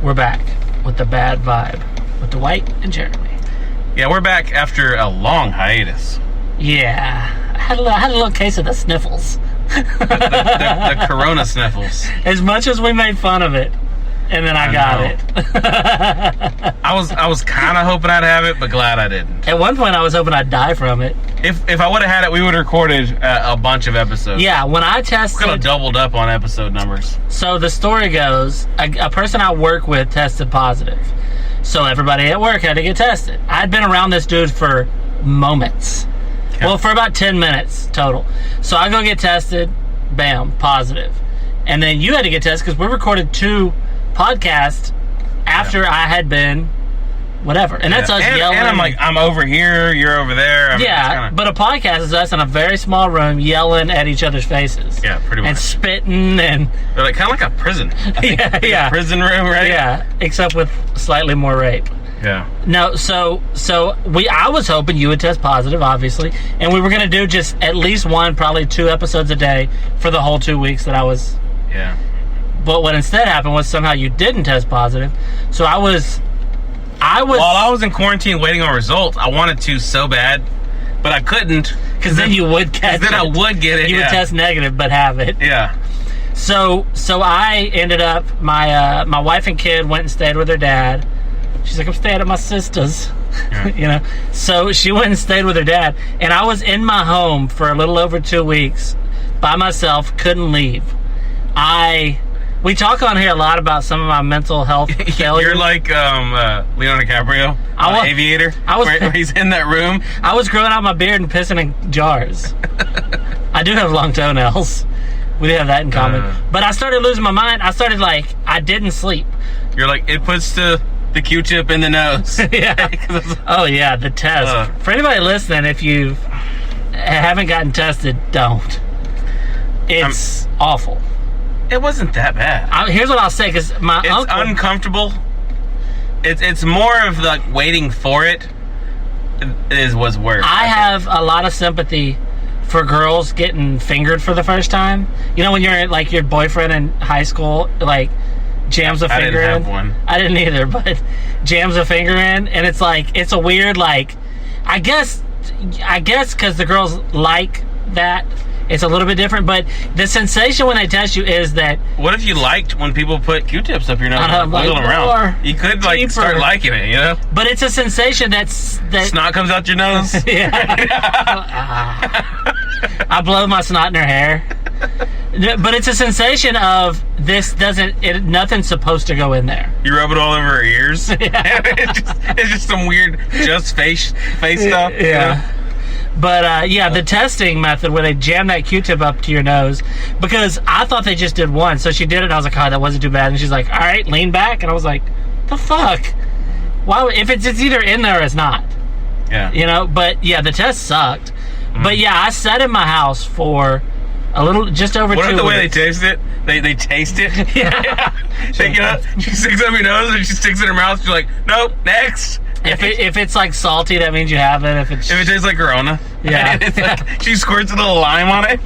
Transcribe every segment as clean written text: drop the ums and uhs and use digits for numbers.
We're back with the bad vibe with Dwight and Jeremy. Yeah, we're back after a long hiatus. Yeah, I had a little case of the sniffles. The corona sniffles. As much as we made fun of it, and then I got it. I was kind of hoping I'd have it, but glad I didn't. At one point, I was hoping I'd die from it. If I would have had it, we would have recorded a bunch of episodes. Yeah, when I tested... We could have doubled up on episode numbers. So the story goes, a person I work with tested positive. So everybody at work had to get tested. I'd been around this dude for moments. Okay. Well, for about 10 minutes total. So I go get tested, bam, positive. And then you had to get tested because we recorded 2 podcasts after I had been... whatever. And that's us yelling. And I'm like, I'm over here, you're over there. But a podcast is us in a very small room yelling at each other's faces. Yeah, pretty much. And spitting and... They're like, kind of like a prison. Yeah. A prison room, right? Yeah, except with slightly more rape. Yeah. No, so I was hoping you would test positive, obviously. And we were going to do just at least 1, probably 2 episodes a day for the whole 2 weeks that I was... Yeah. But what instead happened was somehow you didn't test positive. So I was... While I was in quarantine waiting on results, I wanted to so bad, but I couldn't. Because then you would catch it. Then I would get it. You would test negative, but have it. Yeah. So I ended up, my wife and kid went and stayed with her dad. She's like, I'm staying at my sister's. Yeah. You know. So she went and stayed with her dad. And I was in my home for a little over 2 weeks by myself, couldn't leave. We talk on here a lot about some of my mental health failures. You're like Leonardo DiCaprio, Aviator, where he's in that room. I was growing out my beard and pissing in jars. I do have long toenails. We do have that in common. But I started losing my mind. I started I didn't sleep. You're like, it puts the Q-tip in the nose. Yeah. Oh, yeah, the test. For anybody listening, if you haven't gotten tested, don't. It's awful. It wasn't that bad. Here's what I'll say, because it's uncomfortable. It's more of waiting for it was worse. I have a lot of sympathy for girls getting fingered for the first time. You know when you're your boyfriend in high school jams a finger in. I didn't have one. I didn't either, but jams a finger in, and it's it's a weird I guess because the girls like that. It's a little bit different, but the sensation when they test you is that... What if you liked when people put Q-tips up your nose and wiggle them around? You could start liking it, you know? But it's a sensation that... Snot comes out your nose? Yeah. I blow my snot in her hair. But it's a sensation of nothing's supposed to go in there. You rub it all over her ears? Yeah. it's just some weird face stuff. Yeah. You know? But, the testing method where they jam that Q-tip up to your nose, because I thought they just did one. So she did it, and I was like, oh, that wasn't too bad. And she's like, all right, lean back. And I was like, the fuck? Why? If it's either in there or it's not. Yeah. You know? But, yeah, the test sucked. Mm. But, yeah, I sat in my house for just over 2 weeks. What if the way they taste it? They taste it? Yeah. She sticks up your nose, and she sticks it in her mouth. She's like, nope, next. If it's salty, that means you have it. If it tastes like Corona, yeah, she squirts a little lime on it,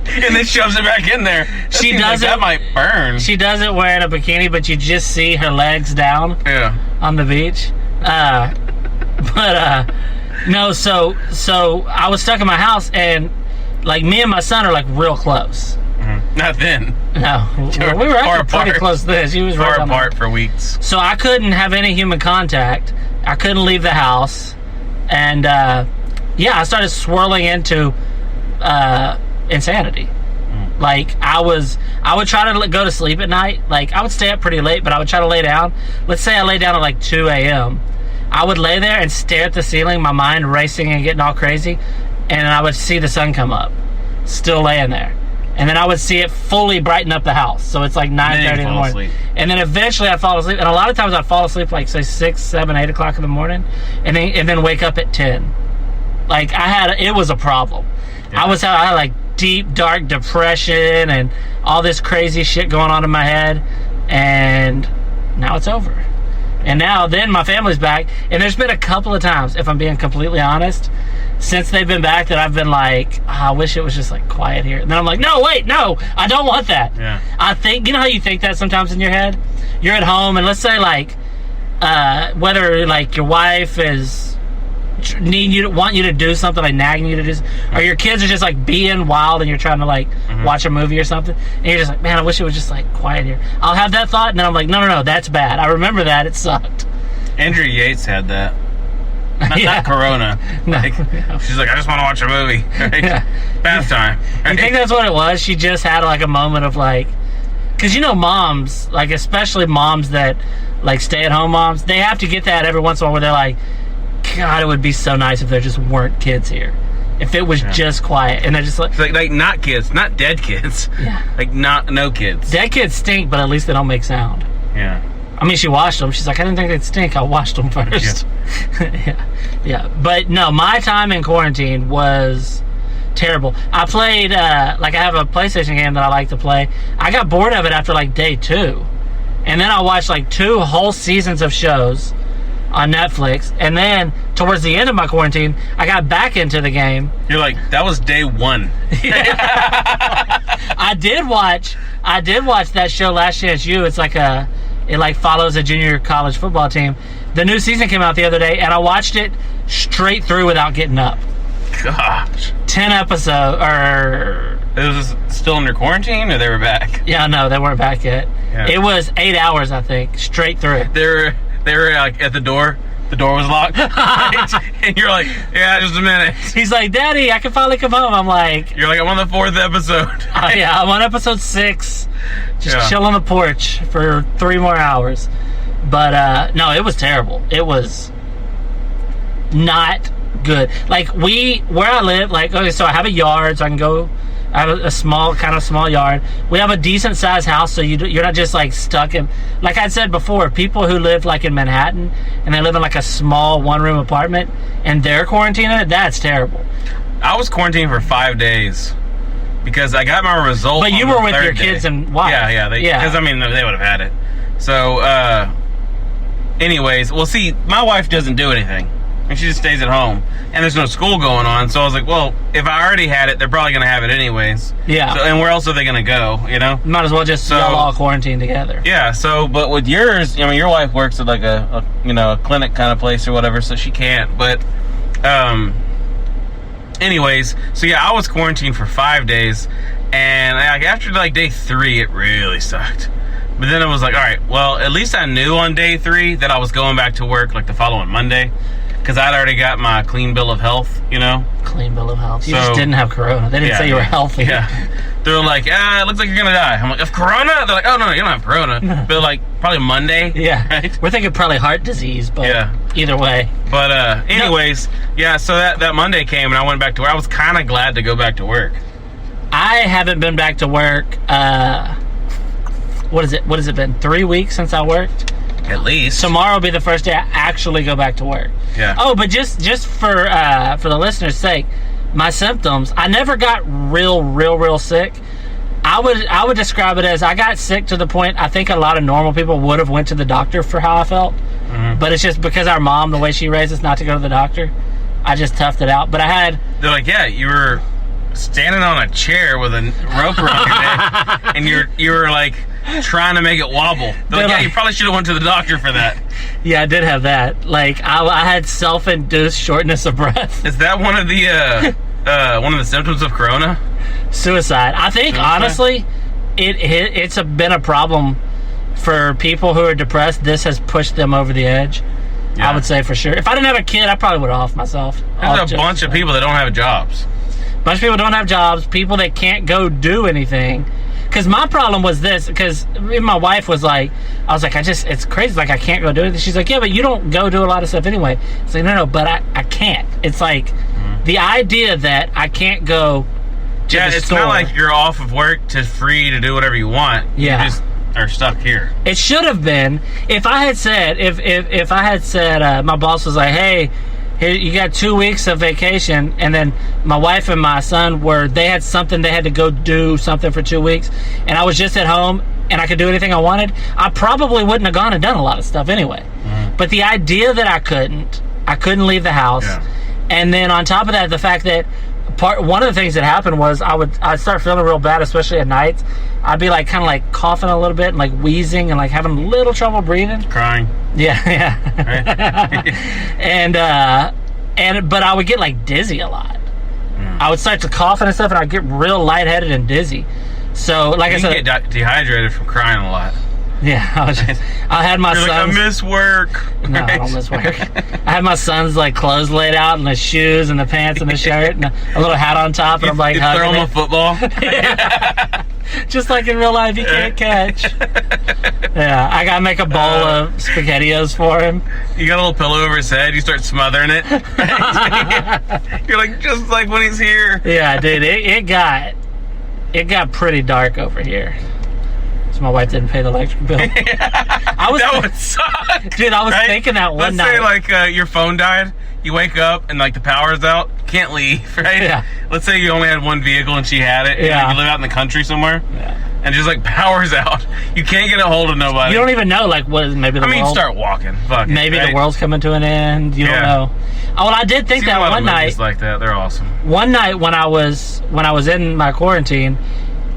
and then shoves it back in there. She does it. That might burn. She does it wearing a bikini, but you just see her legs down. Yeah. On the beach. No. So I was stuck in my house, and me and my son are real close. Mm-hmm. Not then. No, we were actually pretty close to this. He was far apart for weeks. So I couldn't have any human contact. I couldn't leave the house, and I started swirling into insanity. I would try to go to sleep at night. I would stay up pretty late, but I would try to lay down. Let's say I lay down at 2 a.m. I would lay there and stare at the ceiling, my mind racing and getting all crazy, and I would see the sun come up, still laying there. And then I would see it fully brighten up the house. So it's 9:30 in the morning. Asleep. And then eventually I'd fall asleep. And a lot of times I'd fall asleep say 6, 7, 8 o'clock in the morning. And then wake up at 10. It was a problem. Yeah. I had deep, dark depression and all this crazy shit going on in my head. And now it's over. And then my family's back. And there's been a couple of times, if I'm being completely honest, since they've been back that I've been like, I wish it was just like quiet here. And then I'm like, no, wait, no, I don't want that. Yeah. I think, you know how you think that sometimes in your head? You're at home, and let's say like, whether like your wife is want you to do something, like nagging you to do, or your kids are just like being wild and you're trying to like watch a movie or something, and you're just like, man, I wish it was just like quiet here. I'll have that thought, and then I'm like, no, that's bad. I remember that, it sucked. Andrew Yates had that. Not Corona. No. Like, she's like, I just want to watch a movie. Right? Yeah. Bath time. Right? You think that's what it was? She just had like a moment of like, because you know moms, like especially moms that like stay-at-home moms, they have to get that every once in a while where they're like, God, it would be so nice if there just weren't kids here. If it was just quiet. And they're just like... It's like not kids, not dead kids. Yeah. Like no kids. Dead kids stink, but at least they don't make sound. Yeah. I mean, she washed them. She's like, I didn't think they'd stink. I washed them first. Yeah. Yeah. But no, my time in quarantine was terrible. I played, like I have a PlayStation game that I like to play. I got bored of it after like day 2. And then I watched like 2 whole seasons of shows on Netflix, and then towards the end of my quarantine, I got back into the game. You're like, that was day 1. I did watch that show Last Chance U. It's like it like follows a junior college football team. The new season came out the other day, and I watched it straight through without getting up. Gosh. 10 episodes, or... It was still under quarantine, or they were back? Yeah, no, they weren't back yet. Yeah. It was 8 hours, I think, straight through. They were like at the door. The door was locked. And you're like, yeah, just a minute. He's like, Daddy, I can finally come home. I'm like... You're like, I'm on the 4th episode. Yeah, I'm on episode 6. Just chill on the porch for 3 more hours. But, no, it was terrible. It was not good. Like, where I live, like, okay, so I have a yard, so I can go... I have a small yard. We have a decent sized house, so you're not just like stuck in, like I said before, people who live like in Manhattan and they live in like a small 1-room apartment and they're quarantining, that's terrible. I was quarantined for 5 days because I got my result. But you were with your kids and wife. Yeah. Because I mean, they would have had it. So, anyways, well, see, my wife doesn't do anything. And she just stays at home. And there's no school going on. So I was like, well, if I already had it, they're probably going to have it anyways. Yeah. So, and where else are they going to go, you know? Might as well just y'all all quarantine together. Yeah, so, but with yours, I mean, your wife works at like a clinic kind of place or whatever, so she can't. But, anyways, so yeah, I was quarantined for 5 days. And like, after like day 3, it really sucked. But then it was like, all right, well, at least I knew on day 3 that I was going back to work like the following Monday. Because I'd already got my clean bill of health, you know? Clean bill of health. You just didn't have corona. They didn't say you were healthy. Yeah. They're like, it looks like you're going to die. I'm like, of corona? They're like, oh, no, you don't have corona. No. But like, probably Monday. Yeah. Right? We're thinking probably heart disease, but either way. But anyways, so that Monday came and I went back to work. I was kind of glad to go back to work. I haven't been back to work, what has it been, 3 weeks since I worked? At least. Tomorrow will be the first day I actually go back to work. Yeah. Oh, but just for the listeners' sake, my symptoms, I never got real sick. I would describe it as I got sick to the point I think a lot of normal people would have went to the doctor for how I felt. Mm-hmm. But it's just because our mom, the way she raised us not to go to the doctor, I just toughed it out. But they're like, yeah, you were standing on a chair with a rope around your neck, and you were like trying to make it wobble. They're like, yeah, you probably should have went to the doctor for that. Yeah, I did have that. Like, I had self-induced shortness of breath. Is that one of the symptoms of corona? Suicide. I think, honestly, it's been a problem for people who are depressed. This has pushed them over the edge. Yeah. I would say for sure. If I didn't have a kid, I probably would have offed myself. There's a bunch of people that don't have jobs. A bunch of people don't have jobs. People that can't go do anything. Because my problem was this, because my wife was like, I was like, it's crazy, like I can't go do it. She's like, yeah, but you don't go do a lot of stuff anyway. It's like, no, but I can't. It's like the idea that I can't go to the it's store. not like you're off of work to free to do whatever you want. Yeah. You just are stuck here. It should have been, if I had said, if I had said, my boss was like, hey, here, you got 2 weeks of vacation, and then my wife and my son they had something, they had to go do something for 2 weeks, and I was just at home and I could do anything I wanted, I probably wouldn't have gone and done a lot of stuff anyway. But the idea that I couldn't leave the house, And then on top of that, the fact that one of the things that happened was I'd start feeling real bad, especially at night. I'd be like kind of like coughing a little bit and like wheezing and like having a little trouble breathing. Crying. Yeah. Right? But I would get like dizzy a lot. I would start to coughing and stuff, and I'd get real lightheaded and dizzy. So, like I said, you get dehydrated from crying a lot. Yeah, I had my You're sons. like, I miss work. No, I don't miss work. I had my son's like clothes laid out, and the shoes, and the pants, and the shirt, and a little hat on top, and I'm like hugging throw him a football. Yeah. Just like in real life, he can't catch. Yeah, I gotta make a bowl of SpaghettiOs for him. You got a little pillow over his head. You start smothering it. You're like, just like when he's here. Yeah, dude, it got pretty dark over here. So my wife didn't pay the electric bill. That would suck. Dude, I was thinking that one night. Let's say like your phone died. You wake up and like the power's out. Can't leave, right? Yeah. Let's say you only had one vehicle and she had it. Yeah. And you live out in the country somewhere. Yeah. And just like power's out. You can't get a hold of nobody. You don't even know like what is maybe the world. Start walking. Fuck it, maybe right? the world's coming to an end. You don't know. Oh, well, I did think that one night. Like that, they're awesome. One night when I was in my quarantine,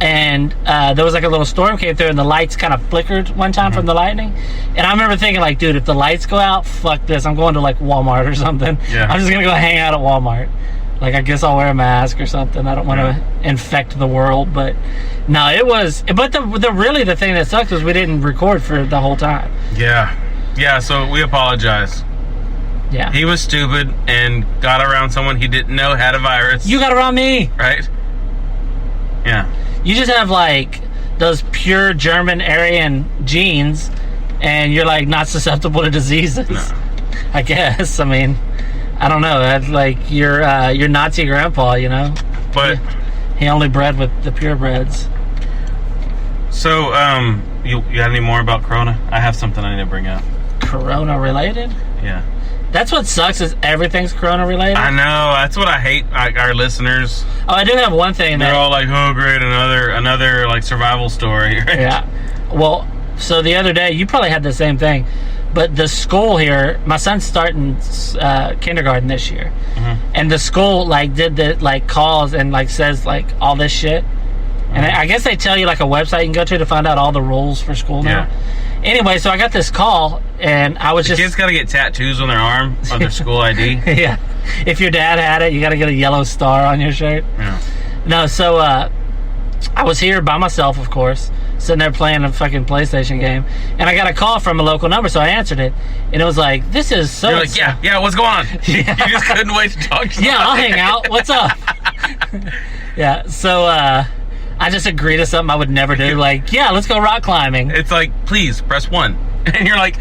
and there was like a little storm came through, and the lights kind of flickered one time from the lightning, and I remember thinking like, dude, if the lights go out, fuck this, I'm going to like Walmart or something. Yeah. I'm just gonna go hang out at Walmart. Like, I guess I'll wear a mask or something. I don't want to infect the world, but no, it was. But the thing that sucked was we didn't record for the whole time. Yeah. So we apologize. Yeah. He was stupid and got around someone he didn't know had a virus. You got around me, right? Yeah. You just have like those pure German Aryan genes, and you're like not susceptible to diseases. No. I guess. I mean, I don't know. That's like your Nazi grandpa, you know. But he only bred with the purebreds. So, you got any more about Corona? I have something I need to bring up. Corona related? Yeah. That's what sucks is everything's Corona related. I know. That's what I hate. Like our listeners. Oh, I do have one thing. They're all like, "Oh, great, another like survival story." Right? Yeah. Well, so the other day, you probably had the same thing, but the school here, my son's starting kindergarten this year, and the school like did the like calls and like says like all this shit, and I guess they tell you like a website you can go to find out all the rules for school now. Yeah. Anyway, so I got this call, and I was kids got to get tattoos on their arm of their school ID. Yeah. If your dad had it, you got to get a yellow star on your shirt. Yeah. No, so I was here by myself, of course, sitting there playing a fucking PlayStation game, and I got a call from a local number, so I answered it, and it was like, "This is so." You're like, yeah, what's going on? Yeah. You just couldn't wait to talk to somebody. Yeah, I'll hang out. What's up? Yeah, so I just agreed to something I would never do. Like, yeah, let's go rock climbing. It's like, please press 1, and you're like,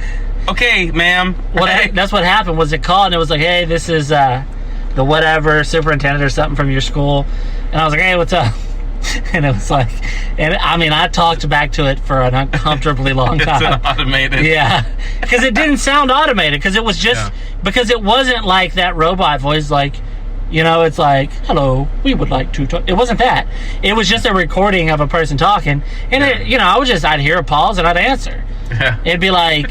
okay, ma'am. Right? That's what happened. Was it called and it was like, hey, this is the whatever superintendent or something from your school, and I was like, hey, what's up? And it was like, and I mean, I talked back to it for an uncomfortably long time. It's automated. Yeah, because it didn't sound automated. Because it was just because it wasn't like that robot voice, like. You know, it's like, hello, we would like to talk. It wasn't that. It was just a recording of a person talking. And, I'd hear a pause and I'd answer. Yeah. It'd be like,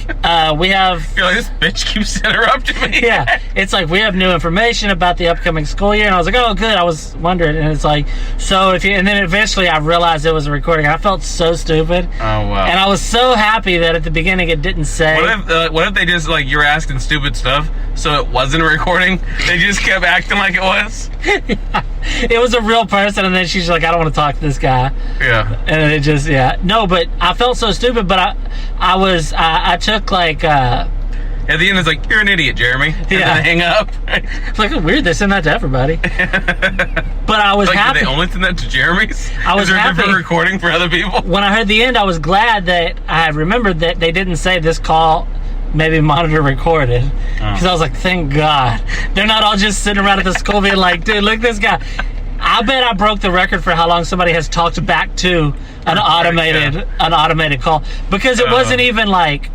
we have... You're like, this bitch keeps interrupting me. Yeah. It's like, we have new information about the upcoming school year. And I was like, oh, good. I was wondering. And it's like, so if you... And then eventually I realized it was a recording. I felt so stupid. Oh, wow. And I was so happy that at the beginning it didn't say... What if they just, like, you were asking stupid stuff, so it wasn't a recording? They just kept acting like it was? Yeah. It was a real person, and then she's like, I don't want to talk to this guy. Yeah. And it just, no, but I felt so stupid, but I took like, at the end, it's like, you're an idiot, Jeremy. And then hang up. It's like, weird, they send that to everybody. But I was like, happy. Did they only send that to Jeremy's? I was Is there happy. a different recording for other people? When I heard the end, I was glad that I had remembered that they didn't say this call maybe monitor recorded, because I was like, thank God they're not all just sitting around at the school being like, dude, look at this guy. I bet I broke the record for how long somebody has talked back to an automated call, because it wasn't even like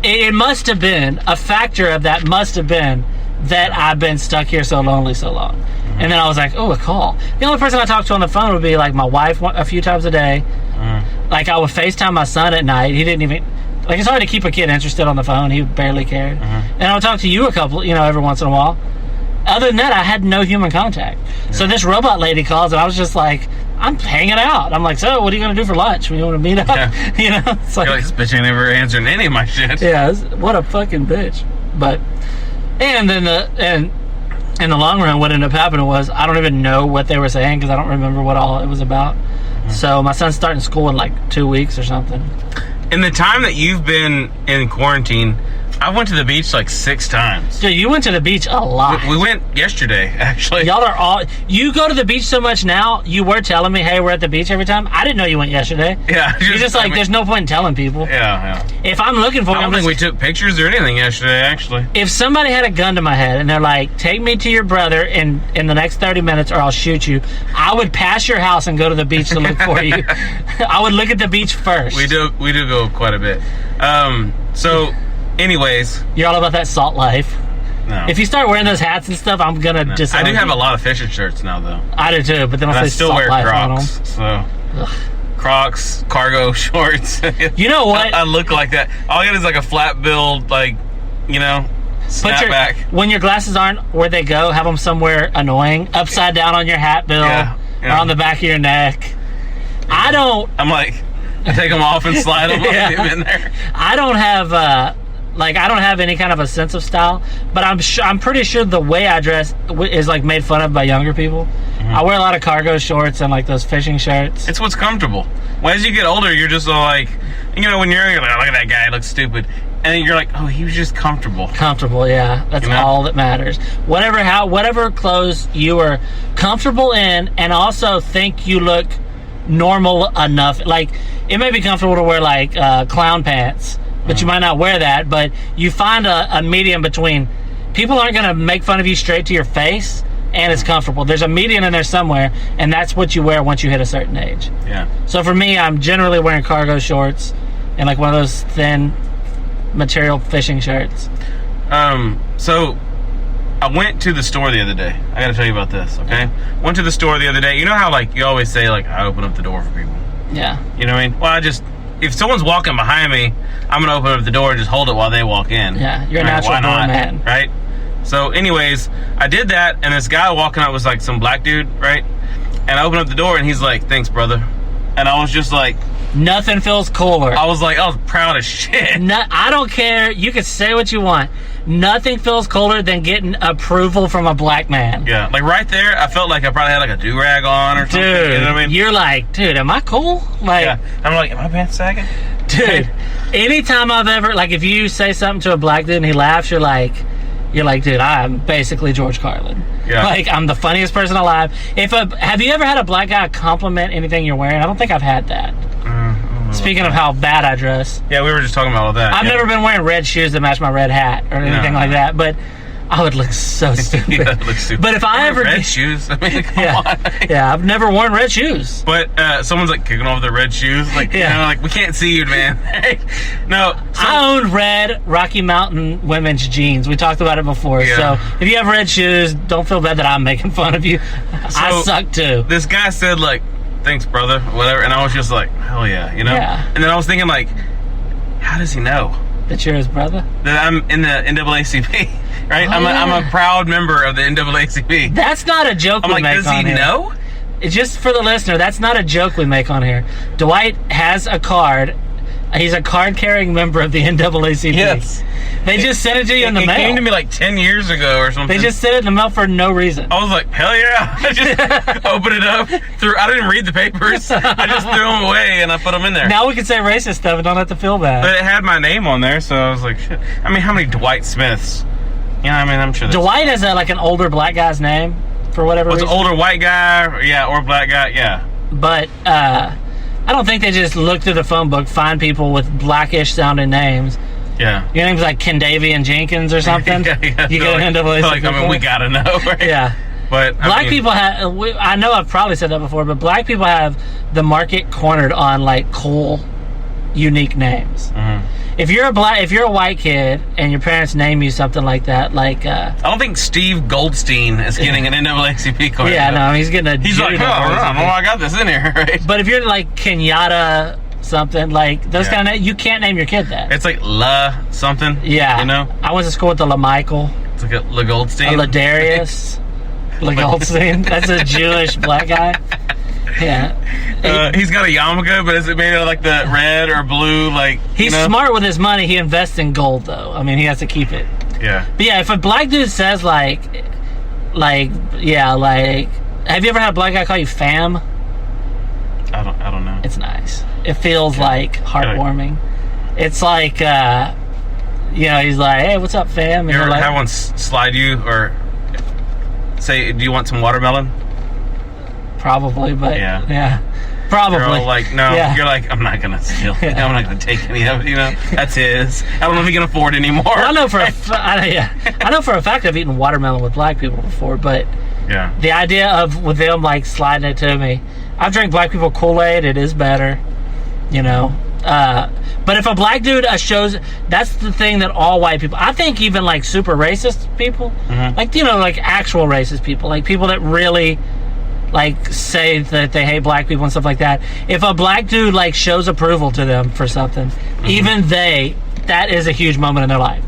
it must have been a factor of that must have been that I've been stuck here so lonely so long. And then I was like, oh, a call. The only person I talked to on the phone would be like my wife a few times a day. Like I would FaceTime my son at night. He didn't even... Like, it's hard to keep a kid interested on the phone. He barely cared. And I would talk to you a couple, every once in a while. Other than that, I had no human contact. Yeah. So this robot lady calls, and I was just like, I'm hanging out. I'm like, so what are you going to do for lunch? We want to meet up? Yeah. You know? It's like, this bitch ain't ever answering any of my shit. Yeah, what a fucking bitch. But, and then in the long run, what ended up happening was, I don't even know what they were saying because I don't remember what all it was about. Mm-hmm. So my son's starting school in like 2 weeks or something. In the time that you've been in quarantine, I went to the beach like 6 times. Dude, you went to the beach a lot. We went yesterday, actually. Y'all are all... You go to the beach so much now, you were telling me, hey, we're at the beach every time. I didn't know you went yesterday. Yeah. You're just like, there's no point in telling people. Yeah. If I'm looking for... I don't think we took pictures or anything yesterday, actually. If somebody had a gun to my head and they're like, take me to your brother in the next 30 minutes or I'll shoot you, I would pass your house and go to the beach to look for you. I would look at the beach first. We do go quite a bit. So... Anyways, you're all about that salt life. No. If you start wearing those hats and stuff, I'm gonna just. I do have a lot of fishing shirts now, though. I do too, but then I still wear Crocs. So, Crocs, cargo shorts. You know what? I look like that. All I got is like a flat build, like, snapback. When your glasses aren't where they go, have them somewhere annoying, upside down on your hat bill, or on the back of your neck. I don't. I'm like, I take them off and slide them in there. I don't have. I don't have any kind of a sense of style, but I'm pretty sure the way I dress is like made fun of by younger people. Mm-hmm. I wear a lot of cargo shorts and like those fishing shirts. It's what's comfortable. Well, as you get older, you're just like, when you're like, oh, look at that guy, he looks stupid. And then you're like, oh, he was just comfortable. Comfortable, yeah. That's all that matters. Whatever clothes you are comfortable in and also think you look normal enough. Like, it may be comfortable to wear like clown pants, but you might not wear that. But you find a medium between. People aren't going to make fun of you straight to your face, and it's comfortable. There's a median in there somewhere, and that's what you wear once you hit a certain age. Yeah. So for me, I'm generally wearing cargo shorts and like one of those thin material fishing shirts. So I went to the store the other day. I got to tell you about this, okay? Went to the store the other day. You know how like you always say like I open up the door for people. Yeah. You know what I mean? Well, if someone's walking behind me, I'm going to open up the door and just hold it while they walk in. Yeah, you're a natural doorman. Right? So anyways, I did that, and this guy walking up was like some black dude, right? And I opened up the door, and he's like, thanks, brother. And I was just like... Nothing feels cooler. I was proud as shit. I don't care. You can say what you want. Nothing feels cooler than getting approval from a black man. Yeah, like right there, I felt like I probably had like a do-rag on or something. Dude, you know what I mean? You're like, dude, am I cool? Like, yeah. I'm like, am my pants sagging? Dude, anytime I've ever, like, if you say something to a black dude and he laughs, you're like, dude, I'm basically George Carlin. Yeah. Like, I'm the funniest person alive. Have you ever had a black guy compliment anything you're wearing? I don't think I've had that. Speaking of how bad I dress. Yeah, we were just talking about all that. I've never been wearing red shoes that match my red hat or anything like that, but I would look so stupid. Yeah, look stupid. But if I ever red shoes, I mean, come on. Yeah, I've never worn red shoes. But someone's like kicking off their red shoes, like like we can't see you, man. No, I owned red Rocky Mountain women's jeans. We talked about it before. Yeah. So if you have red shoes, don't feel bad that I'm making fun of you. I suck too. This guy said like, thanks, brother, whatever, and I was just like, hell yeah, Yeah. And then I was thinking like, how does he know that you're his brother? That I'm in the NAACP. Right? Oh, I'm a proud member of the NAACP. That's not a joke we make on here. Does he know? It's just for the listener, that's not a joke we make on here. Dwight has a card. He's a card-carrying member of the NAACP. Yes. They just sent it to you in the mail. It came to me like 10 years ago or something. They just sent it in the mail for no reason. I was like, hell yeah. I just opened it up. I didn't read the papers. I just threw them away and I put them in there. Now we can say racist stuff and don't have to feel bad. But it had my name on there, so I was like, shit. I mean, how many Dwight Smiths? Yeah, I mean, I'm sure. Dwight is like an older black guy's name for whatever reason. It's an older white guy, or black guy, yeah. But I don't think they just look through the phone book, find people with blackish sounding names. Yeah. Your name's like Kendavian Jenkins or something. Yeah. You get an NAACP. Like, I mean, we gotta know, right? Yeah. But black people have. I know I've probably said that before, but black people have the market cornered on like cool, unique names. Mm-hmm. If you're a white kid and your parents name you something like that, like I don't think Steve Goldstein is getting an NAACP card. Yeah, no, he's getting a. He's like, oh, I got this in here, right? But if you're like Kenyatta something, like those kind of, you can't name your kid that. It's like La something. Yeah, you know. I went to school with the La Michael. It's like a Goldstein. A Ladarius. Goldstein. That's a Jewish black guy. Yeah. He's got a yarmulke, but is it made of like the red or blue? Like he's smart with his money. He invests in gold, though. I mean, he has to keep it. Yeah. But yeah, if a black dude says like, have you ever had a black guy call you fam? I don't know. It's nice. It feels like heartwarming. It's like, he's like, hey, what's up, fam? And You ever like, have one slide you or say, do you want some watermelon? Probably, but yeah. Probably. You're all like, no. Yeah. You're like, I'm not gonna steal it. I'm not gonna take any of it. That's his. I don't know if he can afford it anymore. Well, I know for a fact I've eaten watermelon with black people before, but yeah, the idea of with them like sliding it to me, I've drank black people Kool-Aid. It is better, But if a black dude shows, that's the thing that all white people, I think even like super racist people, like actual racist people, like people that really like say that they hate black people and stuff like that. If a black dude like shows approval to them for something, even that is a huge moment in their life.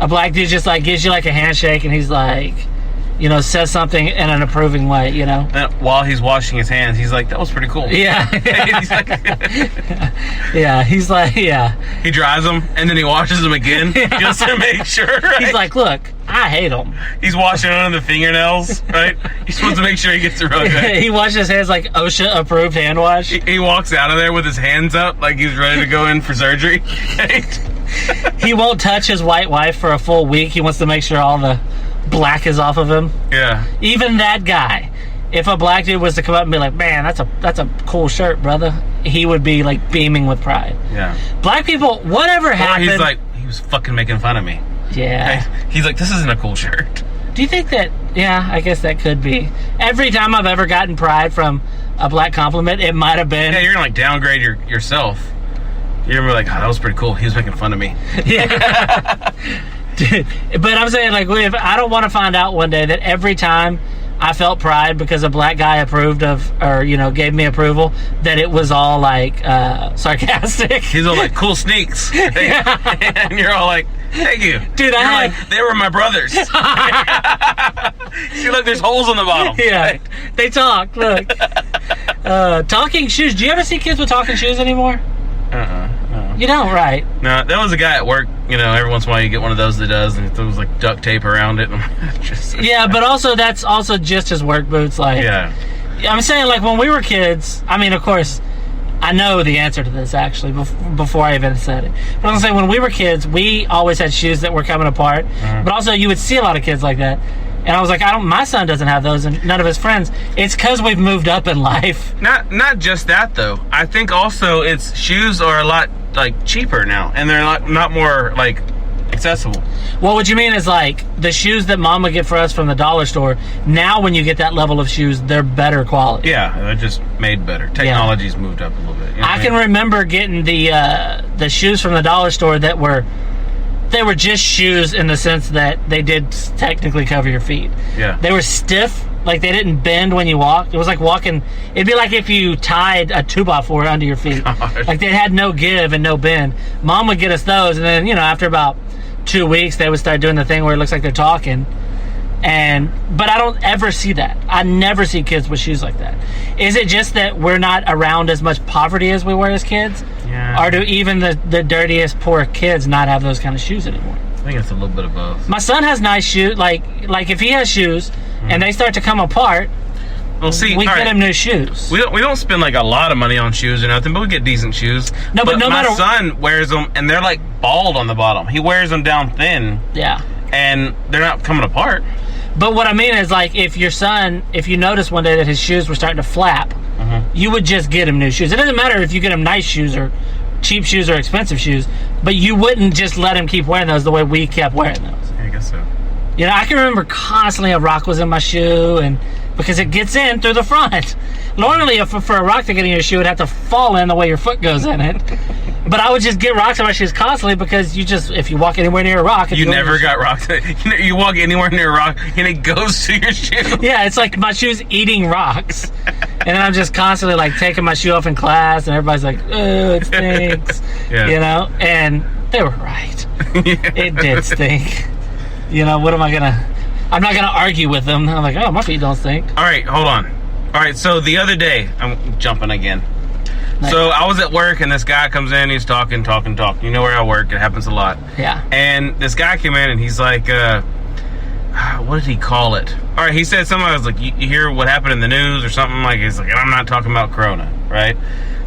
A black dude just like gives you like a handshake and he's like, says something in an approving way, And while he's washing his hands, he's like, that was pretty cool. Yeah. He's like, He dries them and then he washes them again just to make sure. Right? He's like, look, I hate them. He's washing under the fingernails, right? He's supposed to make sure he gets it real good. He washes his hands like OSHA approved hand wash. He walks out of there with his hands up like he's ready to go in for surgery. Right? He won't touch his white wife for a full week. He wants to make sure all the black is off of him. Yeah. Even that guy, if a black dude was to come up and be like, man, that's a cool shirt, brother, he would be like beaming with pride. Yeah. Black people, whatever happened. He's like, he was fucking making fun of me. Yeah. He's like, this isn't a cool shirt. Do you think that, I guess that could be. Every time I've ever gotten pride from a black compliment, it might have been. Yeah, you're gonna like downgrade yourself. You're gonna be like, oh, that was pretty cool. He was making fun of me. Yeah. Dude, but I'm saying, like, if I don't want to find out one day that every time I felt pride because a black guy approved of, or, gave me approval, that it was all, like, sarcastic. He's all like, cool sneaks. And you're all like, thank you. Dude, like, they were my brothers. See, look, there's holes on the bottom. Yeah, they talk, look. Talking shoes. Do you ever see kids with talking shoes anymore? No. You don't, right? No, there was a guy at work, every once in a while you get one of those that does, and there was like duct tape around it. And but also that's also just his work boots. Like, yeah. I'm saying, like, when we were kids, I mean, of course, I know the answer to this, actually, before I even said it. But I'm saying, when we were kids, we always had shoes that were coming apart. But also, you would see a lot of kids like that. And I was like, my son doesn't have those, and none of his friends. It's because we've moved up in life. Not just that, though. I think also shoes are a lot, like, cheaper now. And they're not more, like, accessible. Well, what you mean is, like, the shoes that Mom would get for us from the dollar store, now when you get that level of shoes, they're better quality. Yeah, they're just made better. Technology's moved up a little bit. I can remember getting the shoes from the dollar store that were... They were just shoes in the sense that they did technically cover your feet. Yeah. They were stiff, like they didn't bend when you walked. It was like walking, it'd be like if you tied a 2x4 under your feet. God. Like they had no give and no bend. Mom would get us those, and then, after about 2 weeks, they would start doing the thing where it looks like they're talking. But I don't ever see that. I never see kids with shoes like that. Is it just that we're not around as much poverty as we were as kids? Yeah. Or do even the dirtiest, poor kids not have those kind of shoes anymore? I think it's a little bit of both. My son has nice shoes. Like if he has shoes and they start to come apart, we get him new shoes. We don't spend like a lot of money on shoes or nothing, but we get decent shoes. No, but no matter. My son wears them, and they're like bald on the bottom. He wears them down thin. Yeah. And they're not coming apart. But what I mean is, like, if you notice one day that his shoes were starting to flap, you would just get him new shoes. It doesn't matter if you get him nice shoes or cheap shoes or expensive shoes, but you wouldn't just let him keep wearing those the way we kept wearing those. I guess so. I can remember constantly a rock was in my shoe, and because it gets in through the front. Normally, for a rock to get in your shoe, it'd have to fall in the way your foot goes in it. But I would just get rocks in my shoes constantly because if you walk anywhere near a rock... You never got rocks. You walk anywhere near a rock and it goes to your shoe. Yeah, it's like my shoe's eating rocks. And then I'm just constantly like taking my shoe off in class and everybody's like, oh, it stinks. Yeah. And they were right. It did stink. You know, what am I gonna? I'm not gonna argue with them. I'm like, oh, my feet don't stink. All right, hold on. All right, so the other day, I'm jumping again. Nice. So I was at work, and this guy comes in. He's talking. You know where I work. It happens a lot. Yeah. And this guy came in, and he's like, what did he call it? All right, he said something. I was like, you hear what happened in the news or something? Like, he's like, I'm not talking about Corona, right?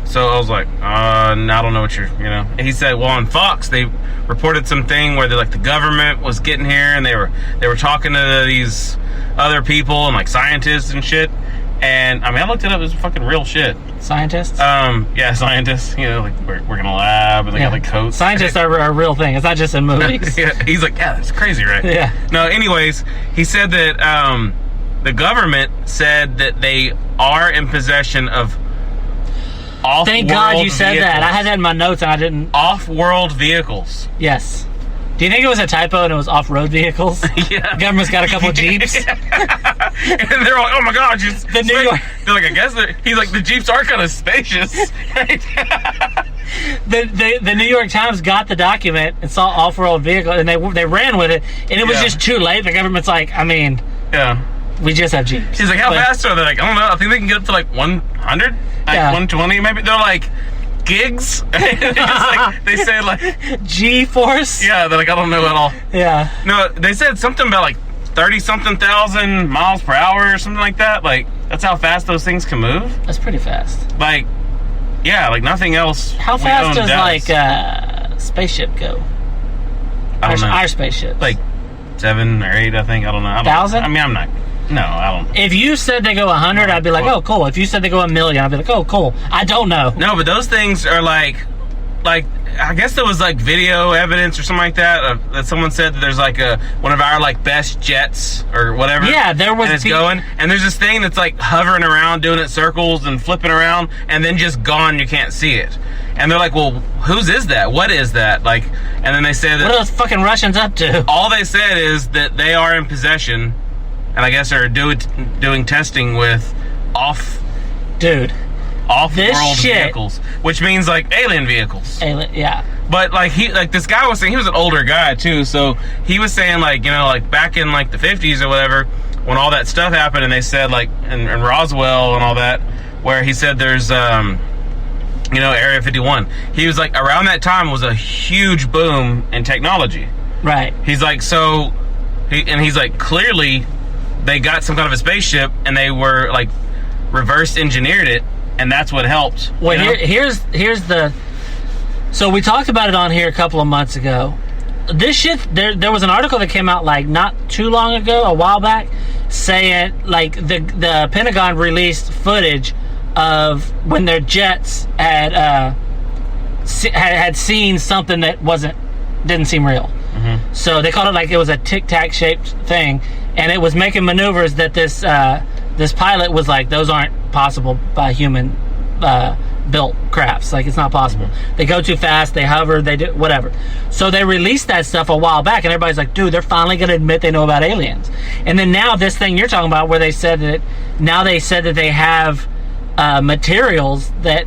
So I was like, I don't know what you're, you know. And he said, well, on Fox, they reported something where the government was getting here, and they were talking to these other people and like scientists and shit. And I mean, I looked it up. It was fucking real shit. Scientists? Yeah, scientists. You know, like work in a lab, and they got like coats. Scientists are a real thing. It's not just in movies. Yeah, he's like, yeah, that's crazy, right? Yeah. No, anyways, he said that the government said that they are in possession of off-world Thank God you said vehicles. that. I had that in my notes and I didn't. Off-world vehicles. Yes. Do you think it was a typo and it was off-road vehicles? Yeah. The government's got a couple of Jeeps. And they're like, oh my God, The New York. They're like, I guess he's like, the Jeeps are kind of spacious. Right? The New York Times got the document and saw off-road vehicle and they ran with it and it was just too late. The government's like, I mean, yeah, we just have Jeeps. He's like, how fast are they? Like, I don't know. I think they can get up to like 100, like 120 maybe. They're like gigs. Like, they said like G-force. Yeah, they're like, I don't know at all. Yeah. No, they said something about like 30-something thousand miles per hour or something like that. Like, that's how fast those things can move. That's pretty fast. Like, yeah, like nothing else. How fast does like spaceship go? I don't know. Our spaceship. Like 7 or 8, I think. I don't know. 1,000? I mean, I'm not. No, I don't. If you said they go 100, I'd be like, oh, cool. If you said they go 1,000,000, I'd be like, oh, cool. I don't know. No, but those things are like I guess there was like video evidence or something like that that someone said that there's like one of our like best jets or whatever. Yeah, there was. And it's going, and there's this thing that's like hovering around, doing it circles and flipping around, and then just gone. You can't see it. And they're like, well, whose is that? What is that? Like, and then they say that. What are those fucking Russians up to? All they said is that they are in possession, and I guess are doing testing with off-world vehicles, which means like alien vehicles. Yeah. But like this guy was saying, he was an older guy too, so he was saying like, you know, like back in like the 50s or whatever, when all that stuff happened, and they said like in Roswell and all that, where he said there's you know, Area 51. He was like, around that time was a huge boom in technology. Right. He's like, so he's like, clearly they got some kind of a spaceship and they were like reverse engineered it, and that's what helped. Well, here's the. So we talked about it on here a couple of months ago. This shit, there was an article that came out like not too long ago, a while back, saying like the Pentagon released footage of when their jets had seen something that didn't seem real. Mm-hmm. So they called it like it was a tic-tac shaped thing, and it was making maneuvers that this pilot was like, those aren't possible by human built crafts. Like, it's not possible. Mm-hmm. They go too fast, they hover, they do whatever. So they released that stuff a while back, and everybody's like, dude, they're finally going to admit they know about aliens. And then now this thing you're talking about, where they said that they have materials that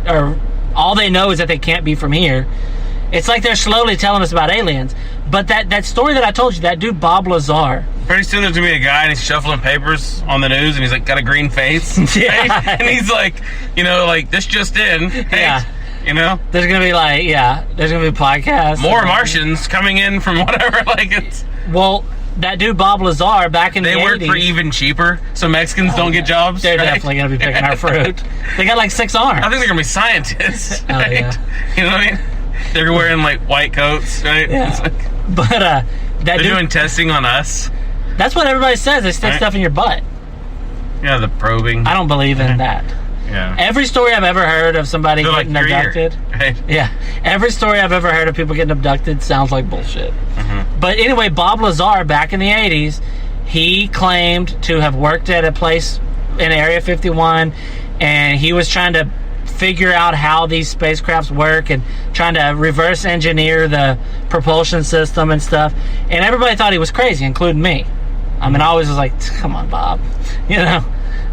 are, all they know is that they can't be from here. It's like they're slowly telling us about aliens. But that story that I told you, that dude Bob Lazar. Pretty soon there's gonna be a guy and he's shuffling papers on the news, and he's like got a green face. Yeah. Right? And he's like, you know, like, this just in. Hey, yeah. You know? There's gonna be like, there's gonna be podcasts. More Martians coming in from whatever. Like, it's. Well, that dude Bob Lazar back in the 80s. They work for even cheaper, so Mexicans don't get jobs. They're right? definitely gonna be picking our fruit. They got like 6 arms. I think they're gonna be scientists. Right? Yeah. You know what I mean? They're wearing like white coats, right? Yeah. Like, but they're doing testing on us. That's what everybody says. They stick stuff in your butt. Yeah, the probing. I don't believe in that. Yeah. Every story I've ever heard of somebody getting abducted. Right? Yeah. Every story I've ever heard of people getting abducted sounds like bullshit. Mm-hmm. But anyway, Bob Lazar, back in the 80s, he claimed to have worked at a place in Area 51, and he was trying to figure out how these spacecrafts work and trying to reverse engineer the propulsion system and stuff. And everybody thought he was crazy, including me. I mean, I always was like, come on, Bob. You know?